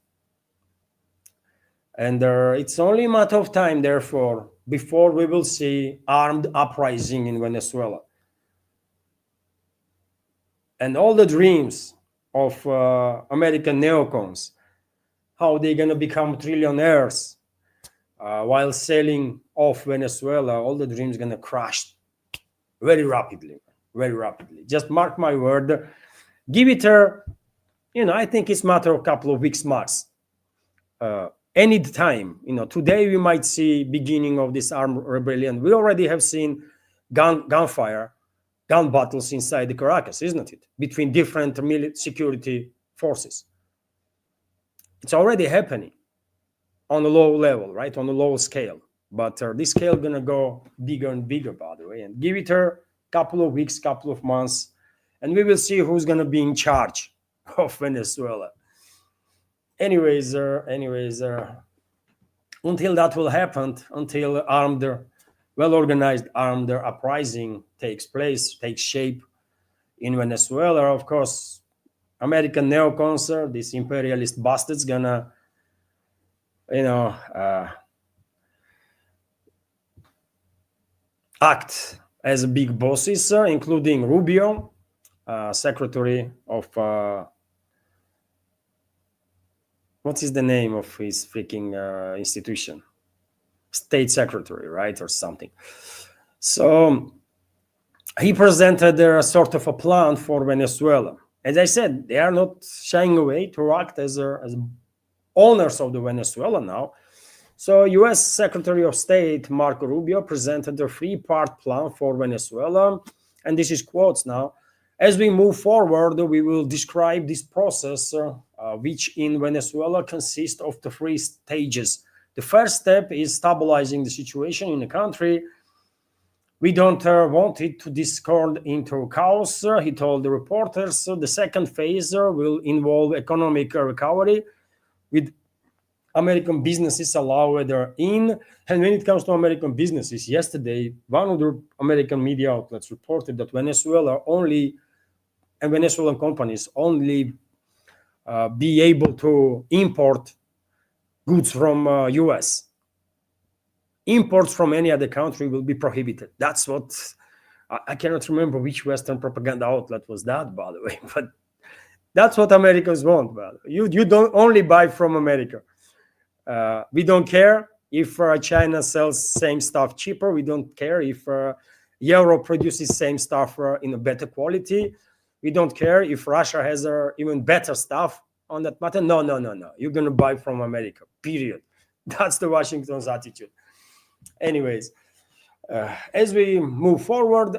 And it's only a matter of time, therefore, before we will see armed uprising in Venezuela. And all the dreams of American neocons, how they're going to become trillionaires while selling off Venezuela, all the dreams going to crash very rapidly, very rapidly. Just mark my word. Give it I think it's a matter of a couple of weeks max. Any time, today we might see beginning of this armed rebellion. We already have seen gunfire, gun battles inside the Caracas, isn't it? Between different security forces. It's already happening on a low level, right? On a low scale. But this scale gonna go bigger and bigger, by the way. And give it a couple of weeks, couple of months, and we will see who's gonna be in charge of Venezuela. Anyways, until that will happen, until well-organized armed uprising takes shape in Venezuela, of course, American neocons, these imperialist bastards, gonna, act as big bosses, including Rubio, secretary of what is the name of his freaking institution? State secretary, right? Or something. So he presented a sort of a plan for Venezuela. As I said, they are not shying away to act as owners of the Venezuela now. So US Secretary of State Marco Rubio presented a three-part plan for Venezuela. And this is quotes now. As we move forward, we will describe this process, which in Venezuela consists of the three stages. The first step is stabilizing the situation in the country. We don't want it to discord into chaos, he told the reporters. The second phase will involve economic recovery with American businesses allowed in. And when it comes to American businesses, yesterday, one of the American media outlets reported that Venezuelan companies only be able to import goods from US. Imports from any other country will be prohibited. That's what I cannot remember which Western propaganda outlet was that, by the way, but that's what Americans want. By the way. You don't only buy from America. We don't care if China sells same stuff cheaper. We don't care if Europe produces same stuff in a better quality. We don't care if Russia has even better stuff on that matter. No, no, no, no. You're gonna buy from America. Period. That's the Washington's attitude. Anyways, as we move forward,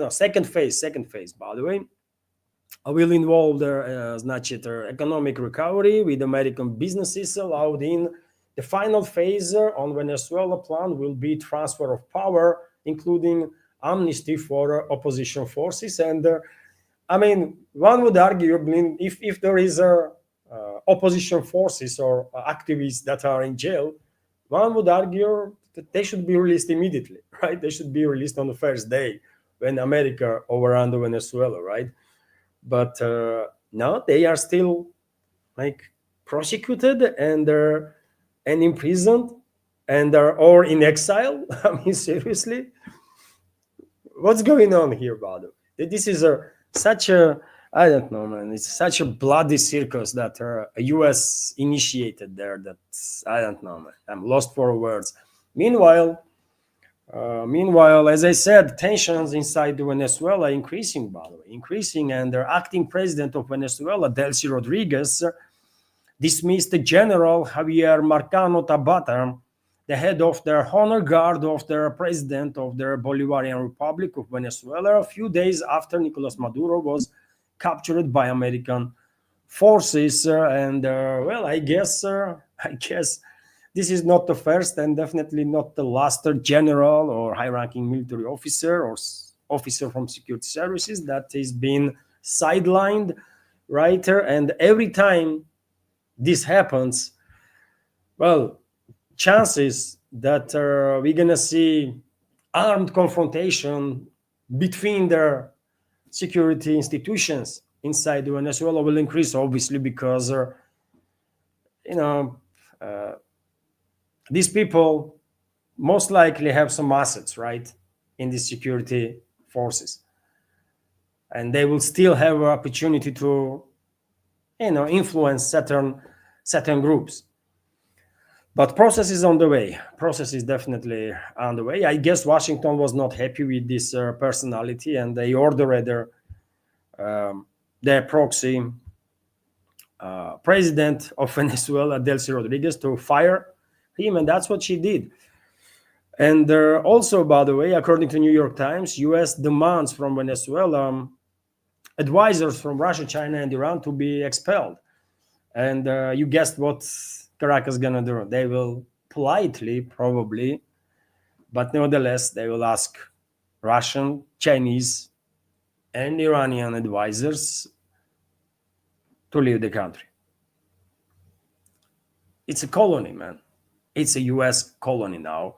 second phase. By the way, will involve the economic recovery with American businesses allowed in. The final phase on Venezuela plan will be transfer of power, including amnesty for opposition forces. And I mean, one would argue if there is opposition forces or activists that are in jail, one would argue that they should be released immediately, right? They should be released on the first day when America overran Venezuela, right? But no, they are still like prosecuted and imprisoned and are or in exile. I mean, seriously, what's going on here, Bado? This is such a I don't know, man. It's such a bloody circus that U.S. initiated there. That I don't know, man. I'm lost for words. Meanwhile, as I said, tensions inside Venezuela increasing, by the way, and the acting president of Venezuela, Delcy Rodriguez, dismissed General Javier Marcano Tabata, the head of the honor guard of the president of the Bolivarian Republic of Venezuela, a few days after Nicolas Maduro was captured by American forces. I guess this is not the first and definitely not the last general or high-ranking military officer or officer from security services that is being sidelined, right? And every time this happens, well, chances that we're gonna see armed confrontation between the security institutions inside Venezuela will increase, obviously, because these people most likely have some assets, right, in the security forces, and they will still have an opportunity to, influence certain groups. But process is on the way. Process is definitely on the way. I guess Washington was not happy with this personality, and they ordered their proxy president of Venezuela, Delcy Rodriguez, to fire him, and that's what she did. And also, by the way, according to New York Times, U.S. demands from Venezuela advisors from Russia, China, and Iran to be expelled. And you guessed what Caracas is gonna do. They will politely, probably, but nevertheless, they will ask Russian, Chinese, and Iranian advisors to leave the country. It's a colony, man. It's a U.S. colony now,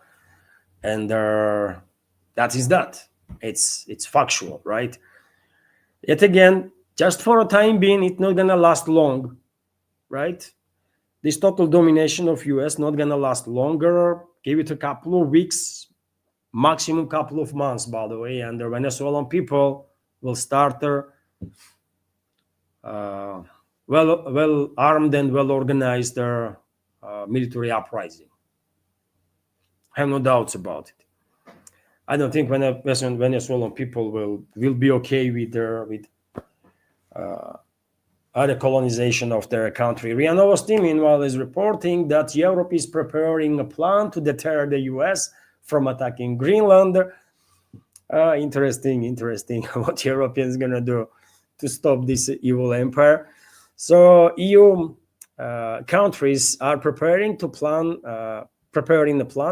and that is that. It's factual, right? Yet again, just for a time being, it's not gonna last long, right? This total domination of U.S. not gonna last longer. Give it a couple of weeks, maximum couple of months, by the way, and the Venezuelan people will start their well armed and well organized military uprising. I have no doubts about it. I don't think Venezuelan people will be okay with other colonization of their country. RIA Novosti, meanwhile, is reporting that Europe is preparing a plan to deter the US from attacking Greenland. Interesting what Europeans gonna do to stop this evil empire. So EU countries are preparing the plan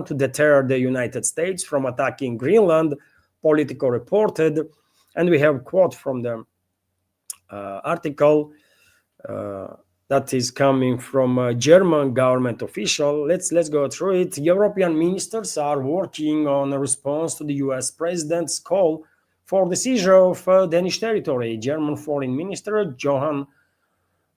to deter the United States from attacking Greenland, Politico reported. And we have a quote from the article. that is coming from a German government official. Let's go through it. European ministers are working on a response to the US president's call for the seizure of Danish territory. German Foreign Minister Johann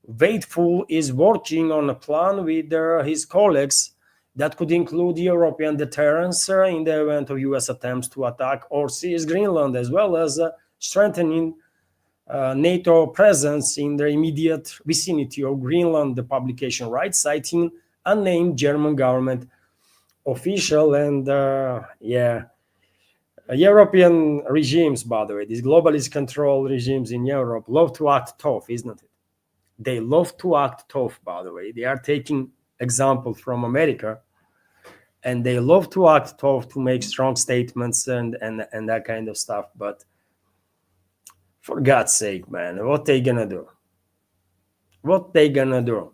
Waitful is working on a plan with his colleagues that could include European deterrence in the event of US attempts to attack or seize Greenland, as well as strengthening NATO presence in the immediate vicinity of Greenland, the publication writes, citing unnamed German government official. And European regimes, by the way, these globalist controlled regimes in Europe love to act tough, isn't it? They love to act tough, by the way. They are taking example from America, and they love to act tough, to make strong statements and that kind of stuff. But for God's sake, man, what they gonna do? What they gonna do?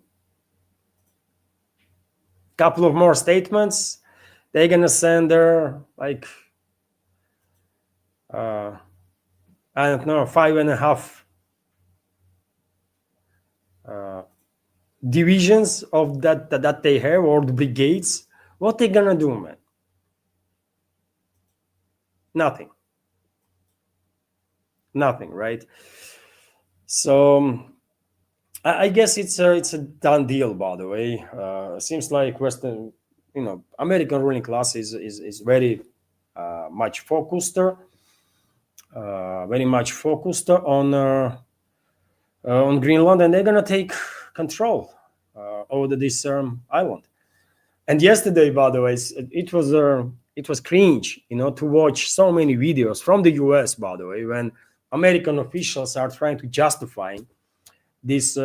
Couple of more statements. They're gonna send their I don't know, 5.5 divisions of that they have, or the brigades. What they gonna do, man? Nothing, right? So I guess it's a done deal. By the way, seems like Western, American ruling class is very much focused, on Greenland, and they're gonna take control over this island. And yesterday, by the way, it was cringe, to watch so many videos from the US, by the way, when American officials are trying to justify this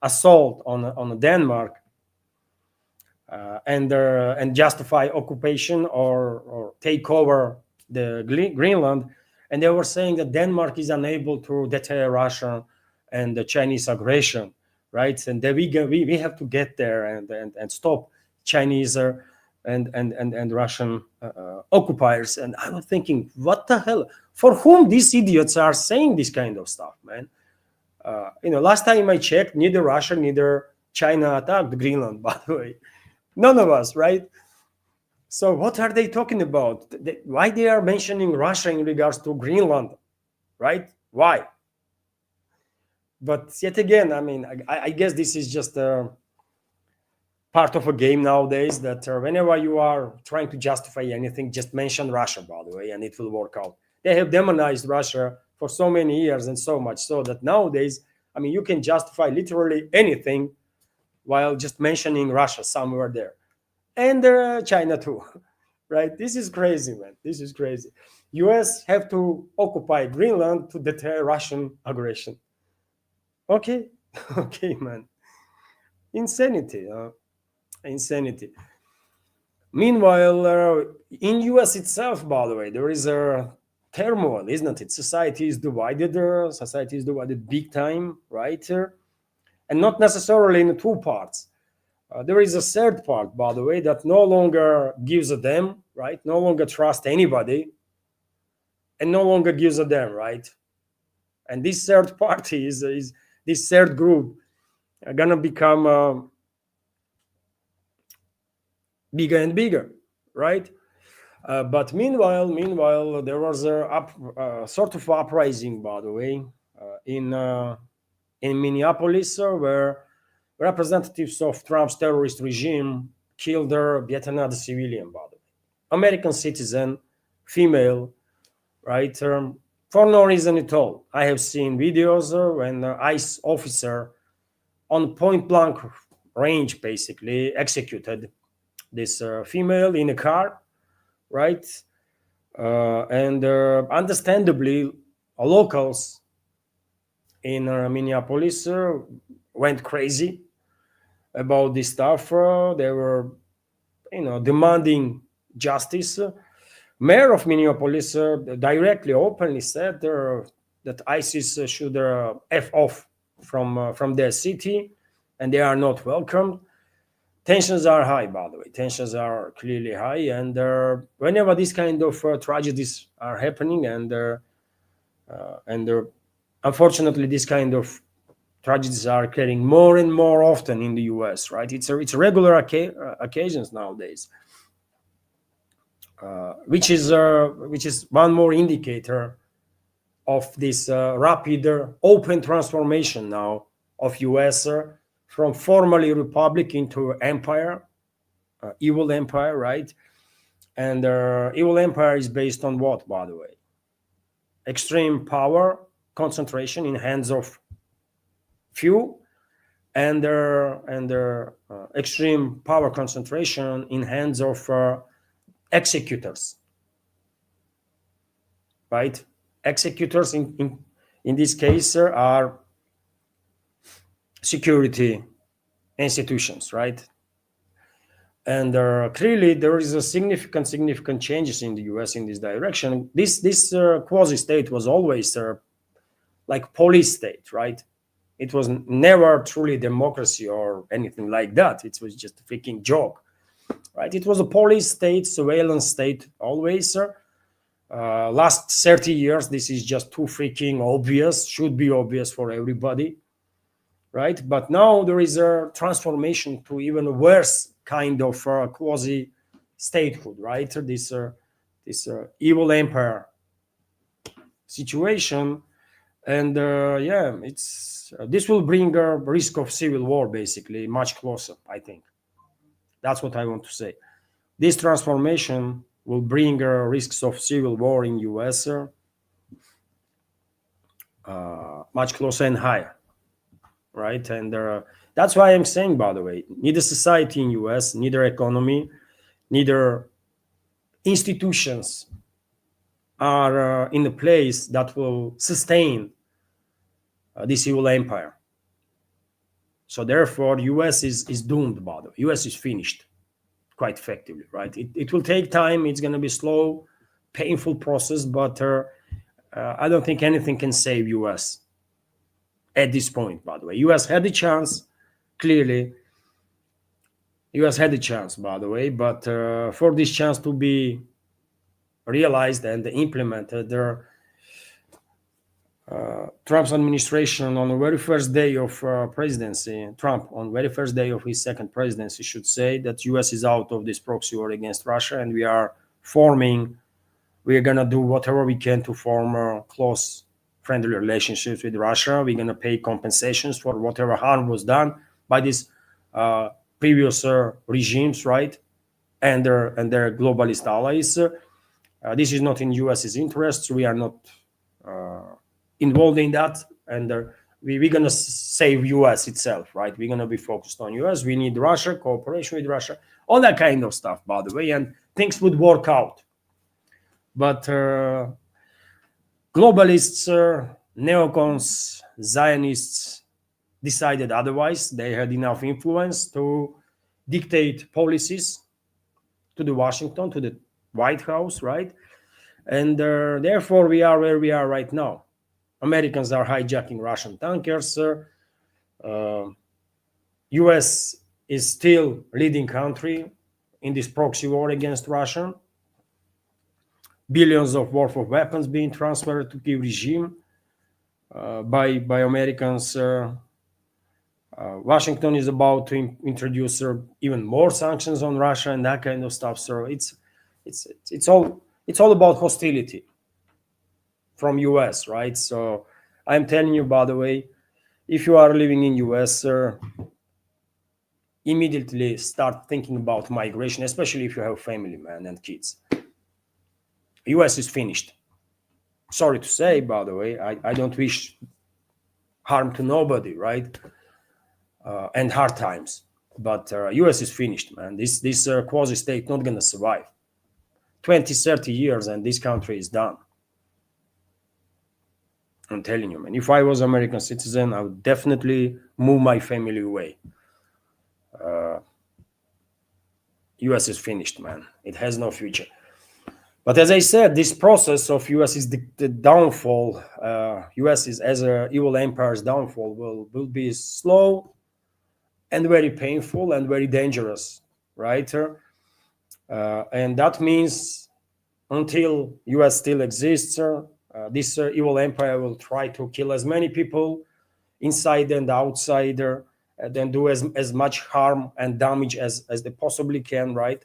assault on Denmark, and justify occupation or take over the Greenland, and they were saying that Denmark is unable to deter Russia and the Chinese aggression, right? And that we have to get there and stop Chinese and Russian occupiers. And I was thinking, what the hell? For whom these idiots are saying this kind of stuff, man? Last time I checked, neither Russia, neither China attacked Greenland, by the way. None of us, right? So what are they talking about? Why they are mentioning Russia in regards to Greenland, right? Why? But yet again, I mean, I guess this is just a part of a game nowadays, that whenever you are trying to justify anything, just mention Russia, by the way, and it will work out. They have demonized Russia for so many years, and so much so that nowadays, I mean, you can justify literally anything while just mentioning Russia somewhere there. And China too, right? This is crazy, man. This is crazy. US have to occupy Greenland to deter Russian aggression. Okay, okay, man. Insanity, insanity. Meanwhile, in US itself, by the way, there is a turmoil, isn't it? Society is divided. Society is divided big time, right? And not necessarily in two parts. There is a third part, by the way, that no longer gives a damn, right? No longer trust anybody, and no longer gives a damn, right? And this third party is this third group are gonna become bigger and bigger, right? But meanwhile, there was a sort of uprising, by the way, in Minneapolis, where representatives of Trump's terrorist regime killed yet another civilian, by the way, American citizen, female, right? For no reason at all. I have seen videos when an ICE officer on point blank range basically executed this female in a car, right? And understandably, locals in Minneapolis went crazy about this stuff. They were, demanding justice. Mayor of Minneapolis directly, openly said that ISIS should f off from their city, and they are not welcome. Tensions are high, by the way. Tensions are clearly high, and whenever these kind of tragedies are happening, and unfortunately, this kind of tragedies are occurring more and more often in the US, right? It's regular occasions nowadays, which is one more indicator of this rapid open transformation now of US from formerly republic into empire, evil empire, right? And evil empire is based on what, by the way? Extreme power concentration in hands of few, and extreme power concentration in hands of executors, right? Executors in this case are security institutions, right? And clearly there is a significant changes in the US in this direction. This quasi state was always like police state, right? It was never truly democracy or anything like that. It was just a freaking joke, right? It was a police state, surveillance state always. Last 30 years, this is just too freaking obvious, should be obvious for everybody, right? But now there is a transformation to even worse kind of quasi statehood, right? This evil empire situation, and yeah, it's this will bring a risk of civil war basically much closer. I think that's what I want to say. This transformation will bring risks of civil war in US much closer and higher, right? And that's why I'm saying, by the way, neither society in US, neither economy, neither institutions are in a place that will sustain this evil empire. So therefore, US is doomed, by the way. US is finished quite effectively, right? It will take time. It's going to be slow, painful process, but I don't think anything can save US at this point, by the way. US had the chance, clearly. US had the chance, by the way, but for this chance to be realized and implemented, Trump's administration on the very first day of presidency, Trump on the very first day of his second presidency should say that US is out of this proxy war against Russia, and we're going to do whatever we can to form close friendly relationships with Russia. We're going to pay compensations for whatever harm was done by these previous regimes, right? And their globalist allies. This is not in US's interests. We are not involved in that, and we're going to save US itself, right? We're going to be focused on US. We need Russia, cooperation with Russia, all that kind of stuff, by the way, and things would work out. But globalists, neocons, Zionists decided otherwise. They had enough influence to dictate policies to the Washington, to the White House, right? And therefore we are where we are right now. Americans are hijacking Russian tankers. US is still leading country in this proxy war against Russia. Billions of worth of weapons being transferred to Kiev regime by Americans. Washington is about to introduce even more sanctions on Russia and that kind of stuff. So it's all about hostility from US, right? So I'm telling you, by the way, if you are living in US, immediately start thinking about migration, especially if you have family, man, and kids. US is finished. Sorry to say, by the way, I don't wish harm to nobody, right? And hard times. But US is finished, man. This quasi-state not going to survive. 20, 30 years and this country is done. I'm telling you, man. If I was American citizen, I would definitely move my family away. US is finished, man. It has no future. But as I said, this process of US is the downfall. US is as a evil empire's downfall will be slow and very painful and very dangerous, right? And that means until US still exists, this evil empire will try to kill as many people inside and outside, then do as much harm and damage as they possibly can, right?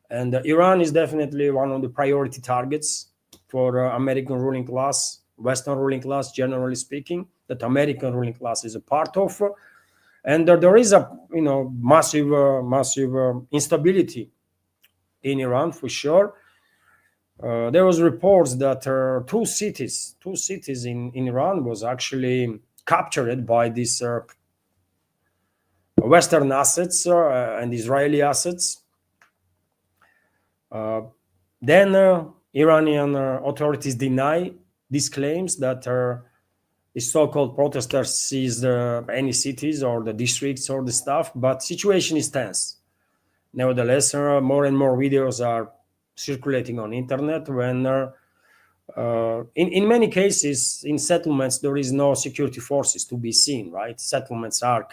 And Iran is definitely one of the priority targets for American ruling class, Western ruling class, generally speaking, that American ruling class is a part of. And there is a massive instability in Iran for sure. There was reports that two cities in Iran was actually captured by these Western assets and Israeli assets. Then Iranian authorities deny these claims that the so-called protesters seized any cities or the districts or the stuff, but situation is tense. Nevertheless, more and more videos are circulating on internet when in many cases in settlements there is no security forces to be seen, right? Settlements are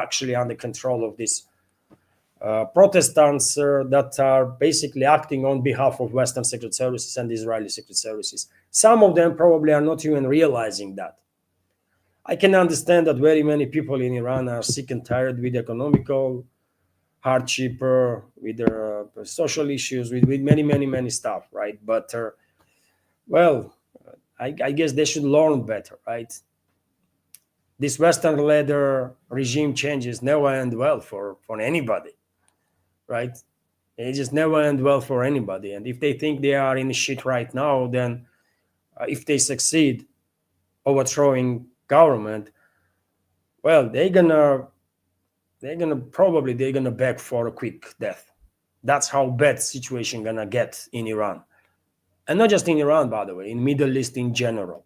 actually under control of these Protestants that are basically acting on behalf of Western secret services and Israeli secret services. Some of them probably are not even realizing that. I can understand that very many people in Iran are sick and tired with economical hardship, with their social issues, with many stuff, right? But well, I guess they should learn better, right? This Western-led regime changes never end well for anybody, right? They just never end well for anybody. And if they think they are in shit right now, then if they succeed overthrowing government, well, they're gonna beg for a quick death. That's how bad situation gonna get in Iran, and not just in Iran, by the way, in Middle East in general.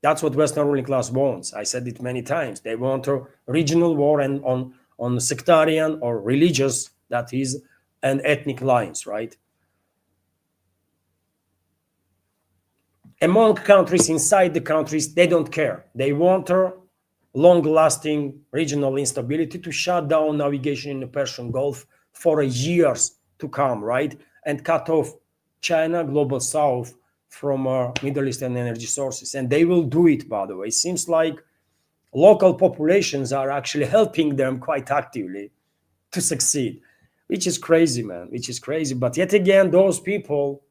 That's what Western ruling class wants. I said it many times. They want a regional war and on sectarian or religious, that is, and ethnic lines, right? Among countries, inside the countries, they don't care. They want a long-lasting regional instability to shut down navigation in the Persian Gulf for years to come, right? And cut off China, global south, from Middle Eastern energy sources. And they will do it, by the way. It seems like local populations are actually helping them quite actively to succeed, which is crazy, man, which is crazy. But yet again, those people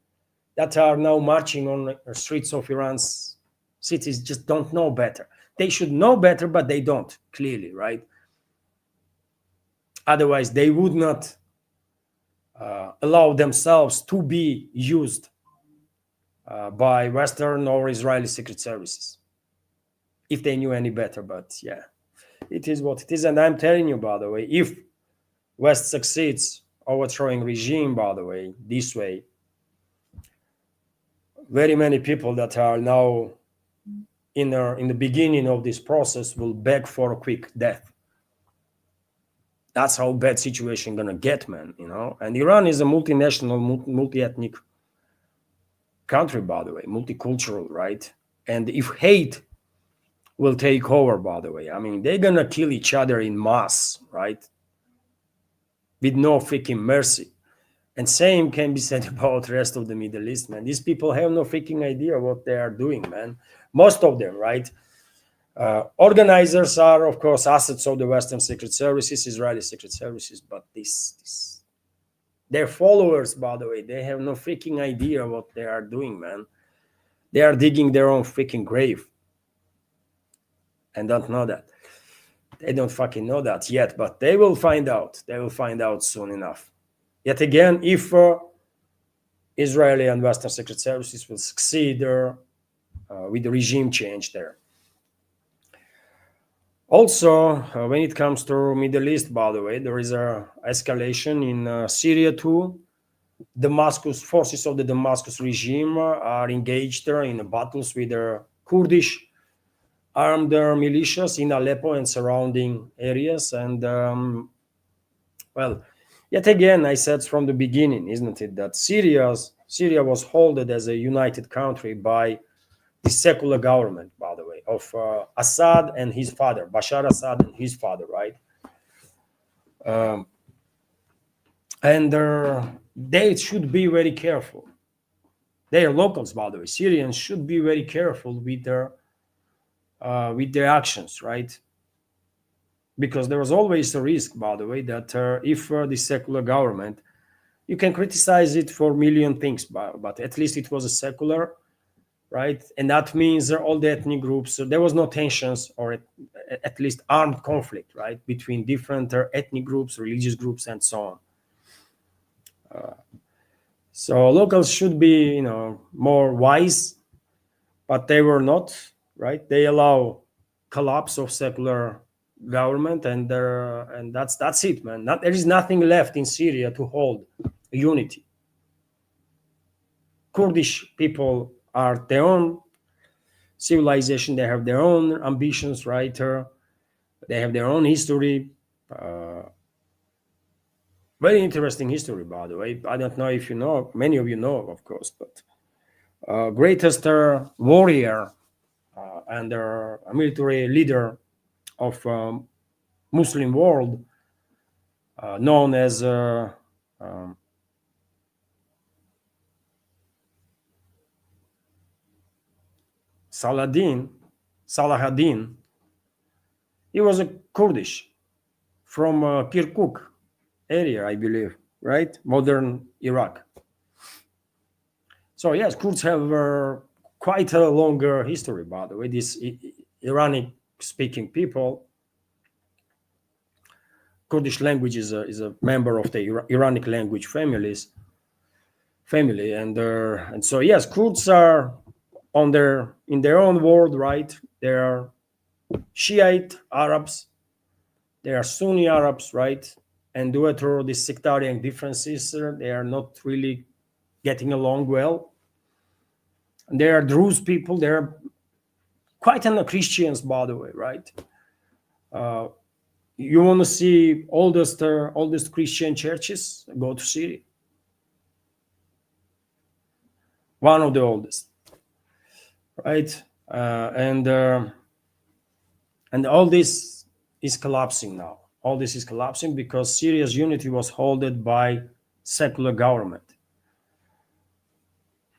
that are now marching on the streets of Iran's cities just don't know better. They should know better, but they don't, clearly, right? Otherwise, they would not allow themselves to be used by Western or Israeli secret services, if they knew any better. But yeah, it is what it is. And I'm telling you, by the way, if West succeeds overthrowing regime, by the way, this way, very many people that are now in the beginning of this process will beg for a quick death. That's how bad situation gonna get, man. And Iran is a multinational, multi-ethnic country, by the way, multicultural, right? And if hate will take over, by the way, I mean, they're gonna kill each other in mass, right? With no freaking mercy. And same can be said about the rest of the Middle East, man. These people have no freaking idea what they are doing, man. Most of them, right? Organizers are, of course, assets of the Western secret services, Israeli secret services, but their followers, by the way, they have no freaking idea what they are doing, man. They are digging their own freaking grave and don't know that. They don't fucking know that yet, but they will find out. They will find out soon enough. Yet again, if Israeli and Western secret services will succeed with the regime change there. Also, when it comes to Middle East, by the way, there is a escalation in Syria too. Damascus forces of the Damascus regime are engaged in battles with the Kurdish armed militias in Aleppo and surrounding areas. And well, yet again, I said from the beginning, isn't it, that Syria was held as a united country by the secular government, by the way, of Assad and his father, Bashar Assad and his father, right? And they should be very careful. They are locals, by the way. Syrians should be very careful with their with their actions, right? Because there was always a risk, by the way, that if the secular government, you can criticize it for a million things, but at least it was a secular, right? And that means all the ethnic groups, there was no tensions or at least armed conflict, right, between different ethnic groups, religious groups, and so on. So locals should be, more wise, but they were not, right? They allow collapse of secular government, and that's it, man. There is nothing left in Syria to hold unity. Kurdish people are their own civilization. They have their own ambitions, right? They have their own history. Uh, Very interesting history, by the way. I don't know if you know. Many of you know, of course, but greatest warrior and a military leader of Muslim world, known as um, Saladin, Salahuddin. He was a Kurdish from Kirkuk area, I believe, right? Modern Iraq. So yes, Kurds have quite a longer history, by the way. These Iranic-speaking people, Kurdish language is a member of the Iranic language family, and so yes, Kurds are in their own world, right? They are Shiite Arabs, they are Sunni Arabs, right? And due to these sectarian differences, they are not really getting along well. And there are Druze people, they are quite Christians, by the way, right? You want to see oldest Christian churches? Go to Syria. One of the oldest, right? And all this is collapsing now. All this is collapsing because Syria's unity was held by secular government,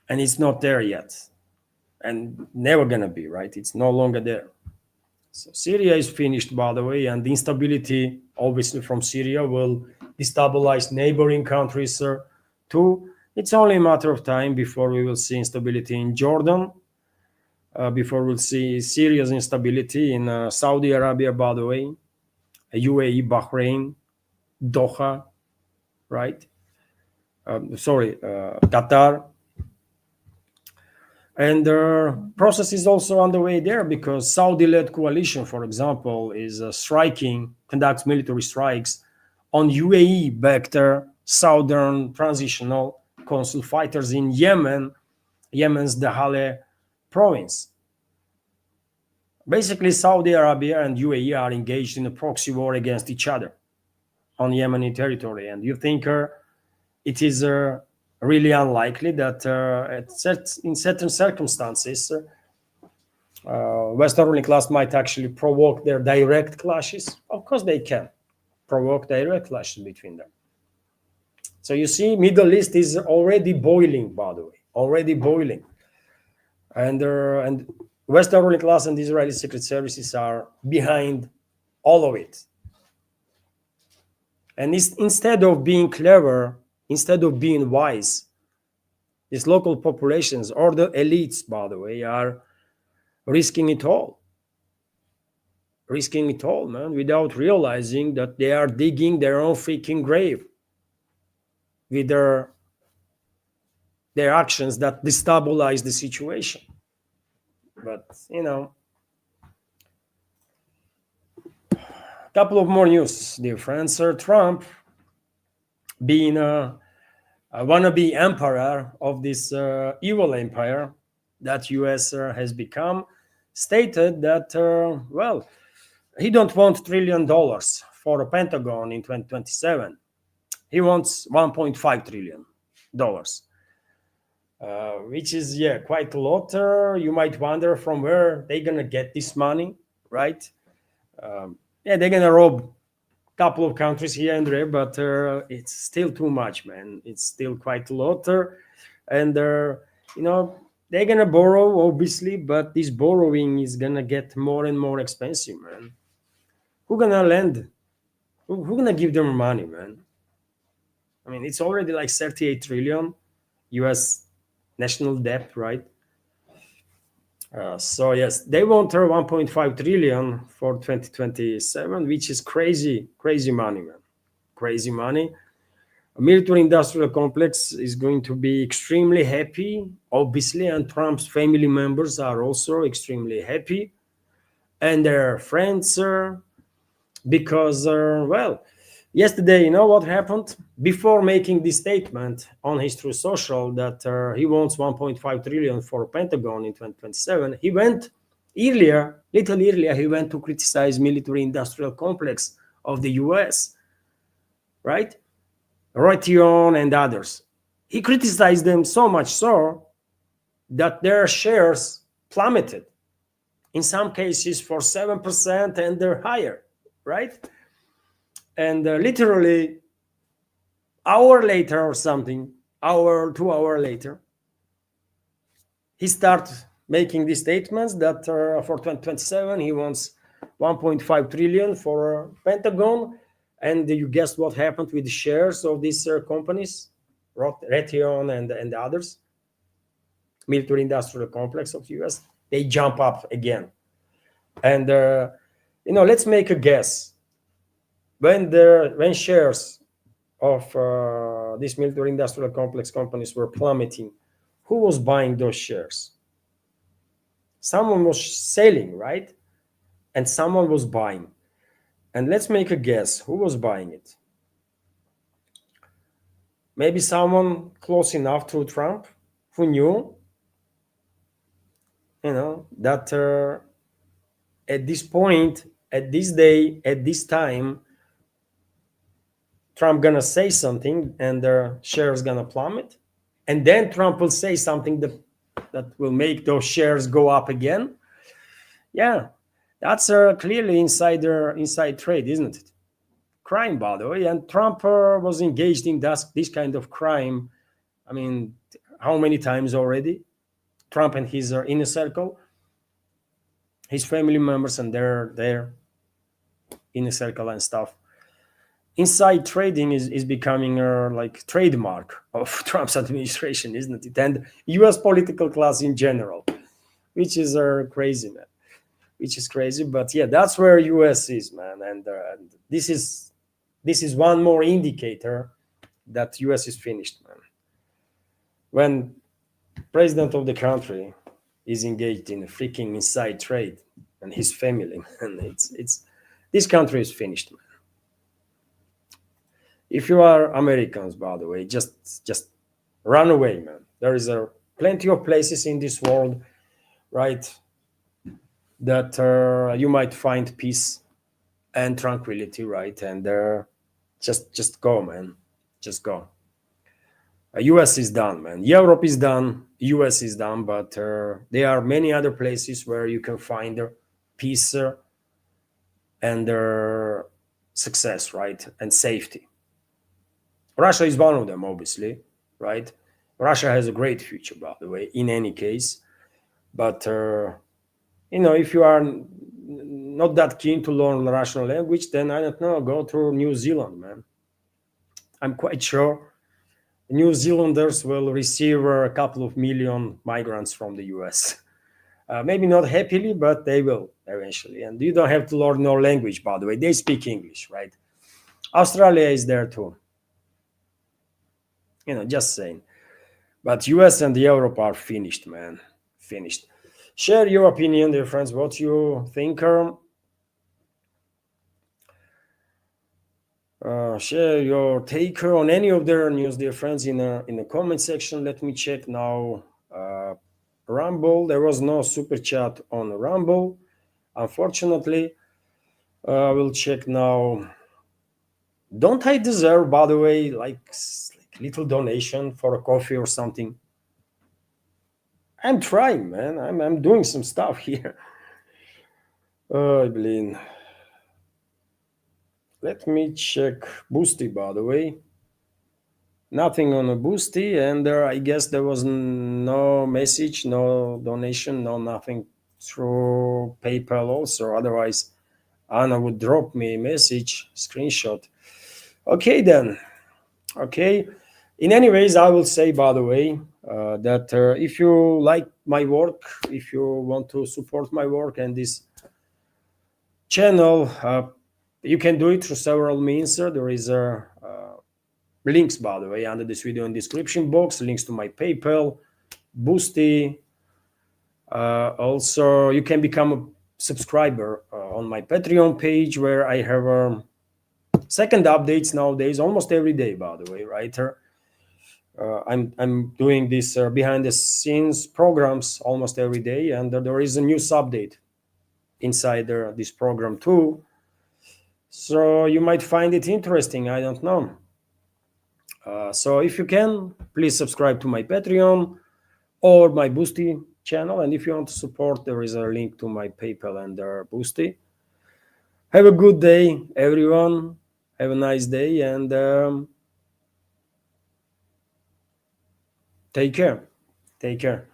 and it's not there yet, and never gonna be, right? It's no longer there. So Syria is finished, by the way, and the instability, obviously, from Syria will destabilize neighboring countries too. It's only a matter of time before we will see instability in Jordan, before we'll see serious instability in Saudi Arabia, by the way, UAE, Bahrain, Doha, right? Qatar. And the process is also underway there because Saudi-led coalition, for example, is conducts military strikes on UAE-backed Southern Transitional Council fighters in Yemen's Dahale province. Basically, Saudi Arabia and UAE are engaged in a proxy war against each other on Yemeni territory. And you think it is really unlikely that in certain circumstances, Western ruling class might actually provoke their direct clashes? Of course they can provoke direct clashes between them. So you see, Middle East is already boiling, by the way, already boiling. And Western ruling class and the Israeli secret services are behind all of it. And instead of being clever, instead of being wise, these local populations or the elites, by the way, are risking it all, man, without realizing that they are digging their own freaking grave with their actions that destabilize the situation. But a couple of more news, dear friends. Trump, being a wannabe emperor of this evil empire that US has become, stated that he don't want $1 trillion for a Pentagon in 2027. He wants $1.5 trillion, which is quite a lot. You might wonder from where they're gonna get this money, right? They're gonna rob a couple of countries here and there, but it's still too much, man. It's still quite a lot, and They're gonna borrow, obviously, but this borrowing is gonna get more and more expensive, man. Who gonna lend? Who gonna give them money, man? I mean, it's already like 38 trillion U.S. national debt, right? So yes, they want 1.5 trillion for 2027, which is crazy, crazy money, man. Crazy money. A military industrial complex is going to be extremely happy, obviously, and Trump's family members are also extremely happy, and their friends, because, well, yesterday, you know what happened? Before making this statement on his True Social that he wants 1.5 trillion for Pentagon in 2027, he went earlier, little earlier, he went to criticize military industrial complex of the US, right? Raytheon and others. He criticized them so much so that their shares plummeted, in some cases for 7% and they're higher, right? And literally hour later or something, hour 2 hour later, he started making these statements that for 2027 he wants 1.5 trillion for Pentagon. And you guessed what happened with the shares of these companies, Raytheon and others, military industrial complex of the US. They jump up again. And let's make a guess. When shares of these military industrial complex companies were plummeting, who was buying those shares? Someone was selling, right? And someone was buying. And let's make a guess. Who was buying it? Maybe someone close enough to Trump who knew, that at this point, at this day, at this time, Trump gonna say something and the shares gonna plummet, and then Trump will say something that will make those shares go up again. Yeah, that's clearly inside trade, isn't it? Crime, by the way. And Trump was engaged in this kind of crime. I mean, how many times already? Trump and his inner circle, his family members and their inner circle and stuff. Inside trading is becoming a like trademark of Trump's administration, isn't it? And U.S. political class in general, which is crazy, man. Which is crazy, but yeah, that's where U.S. is, man. And this is one more indicator that U.S. is finished, man. When president of the country is engaged in a freaking inside trade and his family, man, it's this country is finished, man. If you are Americans, by the way, just run away, man. There is plenty of places in this world, right, that you might find peace and tranquility, right? And just go, man. Just go. US is done, man. Europe is done. US is done, but there are many other places where you can find peace and success, right, and safety. Russia is one of them, obviously, right? Russia has a great future, by the way, in any case. But, if you are not that keen to learn the Russian language, then I don't know, go to New Zealand, man. I'm quite sure New Zealanders will receive a couple of million migrants from the US. Maybe not happily, but they will eventually. And you don't have to learn no language, by the way. They speak English, right? Australia is there too. Just saying. But US and Europe are finished, man. Finished. Share your opinion, dear friends, what you think. Share your take on any of their news, dear friends, in the comment section. Let me check now. Rumble. There was no super chat on Rumble, unfortunately. I will check now. Don't I deserve, by the way, like little donation for a coffee or something? I'm trying, man. I'm doing some stuff here. Oh, Evelyn. Let me check Boosty, by the way. nothing on a boosty, and I guess there was no message, no donation, no nothing through PayPal also. Otherwise, Anna would drop me a message, screenshot. Okay, then. Okay. In any ways, I will say, by the way, that if you like my work, if you want to support my work and this channel, you can do it through several means. There is links, by the way, under this video in description box, links to my PayPal, Boosty. Also, you can become a subscriber on my Patreon page, where I have second updates nowadays, almost every day, by the way, right? I'm doing this behind the scenes programs almost every day, and there is a news update inside this program too. So you might find it interesting. I don't know. So if you can, please subscribe to my Patreon or my Boosty channel. And if you want to support, there is a link to my PayPal and Boosty. Have a good day, everyone. Have a nice day, and take care. Take care.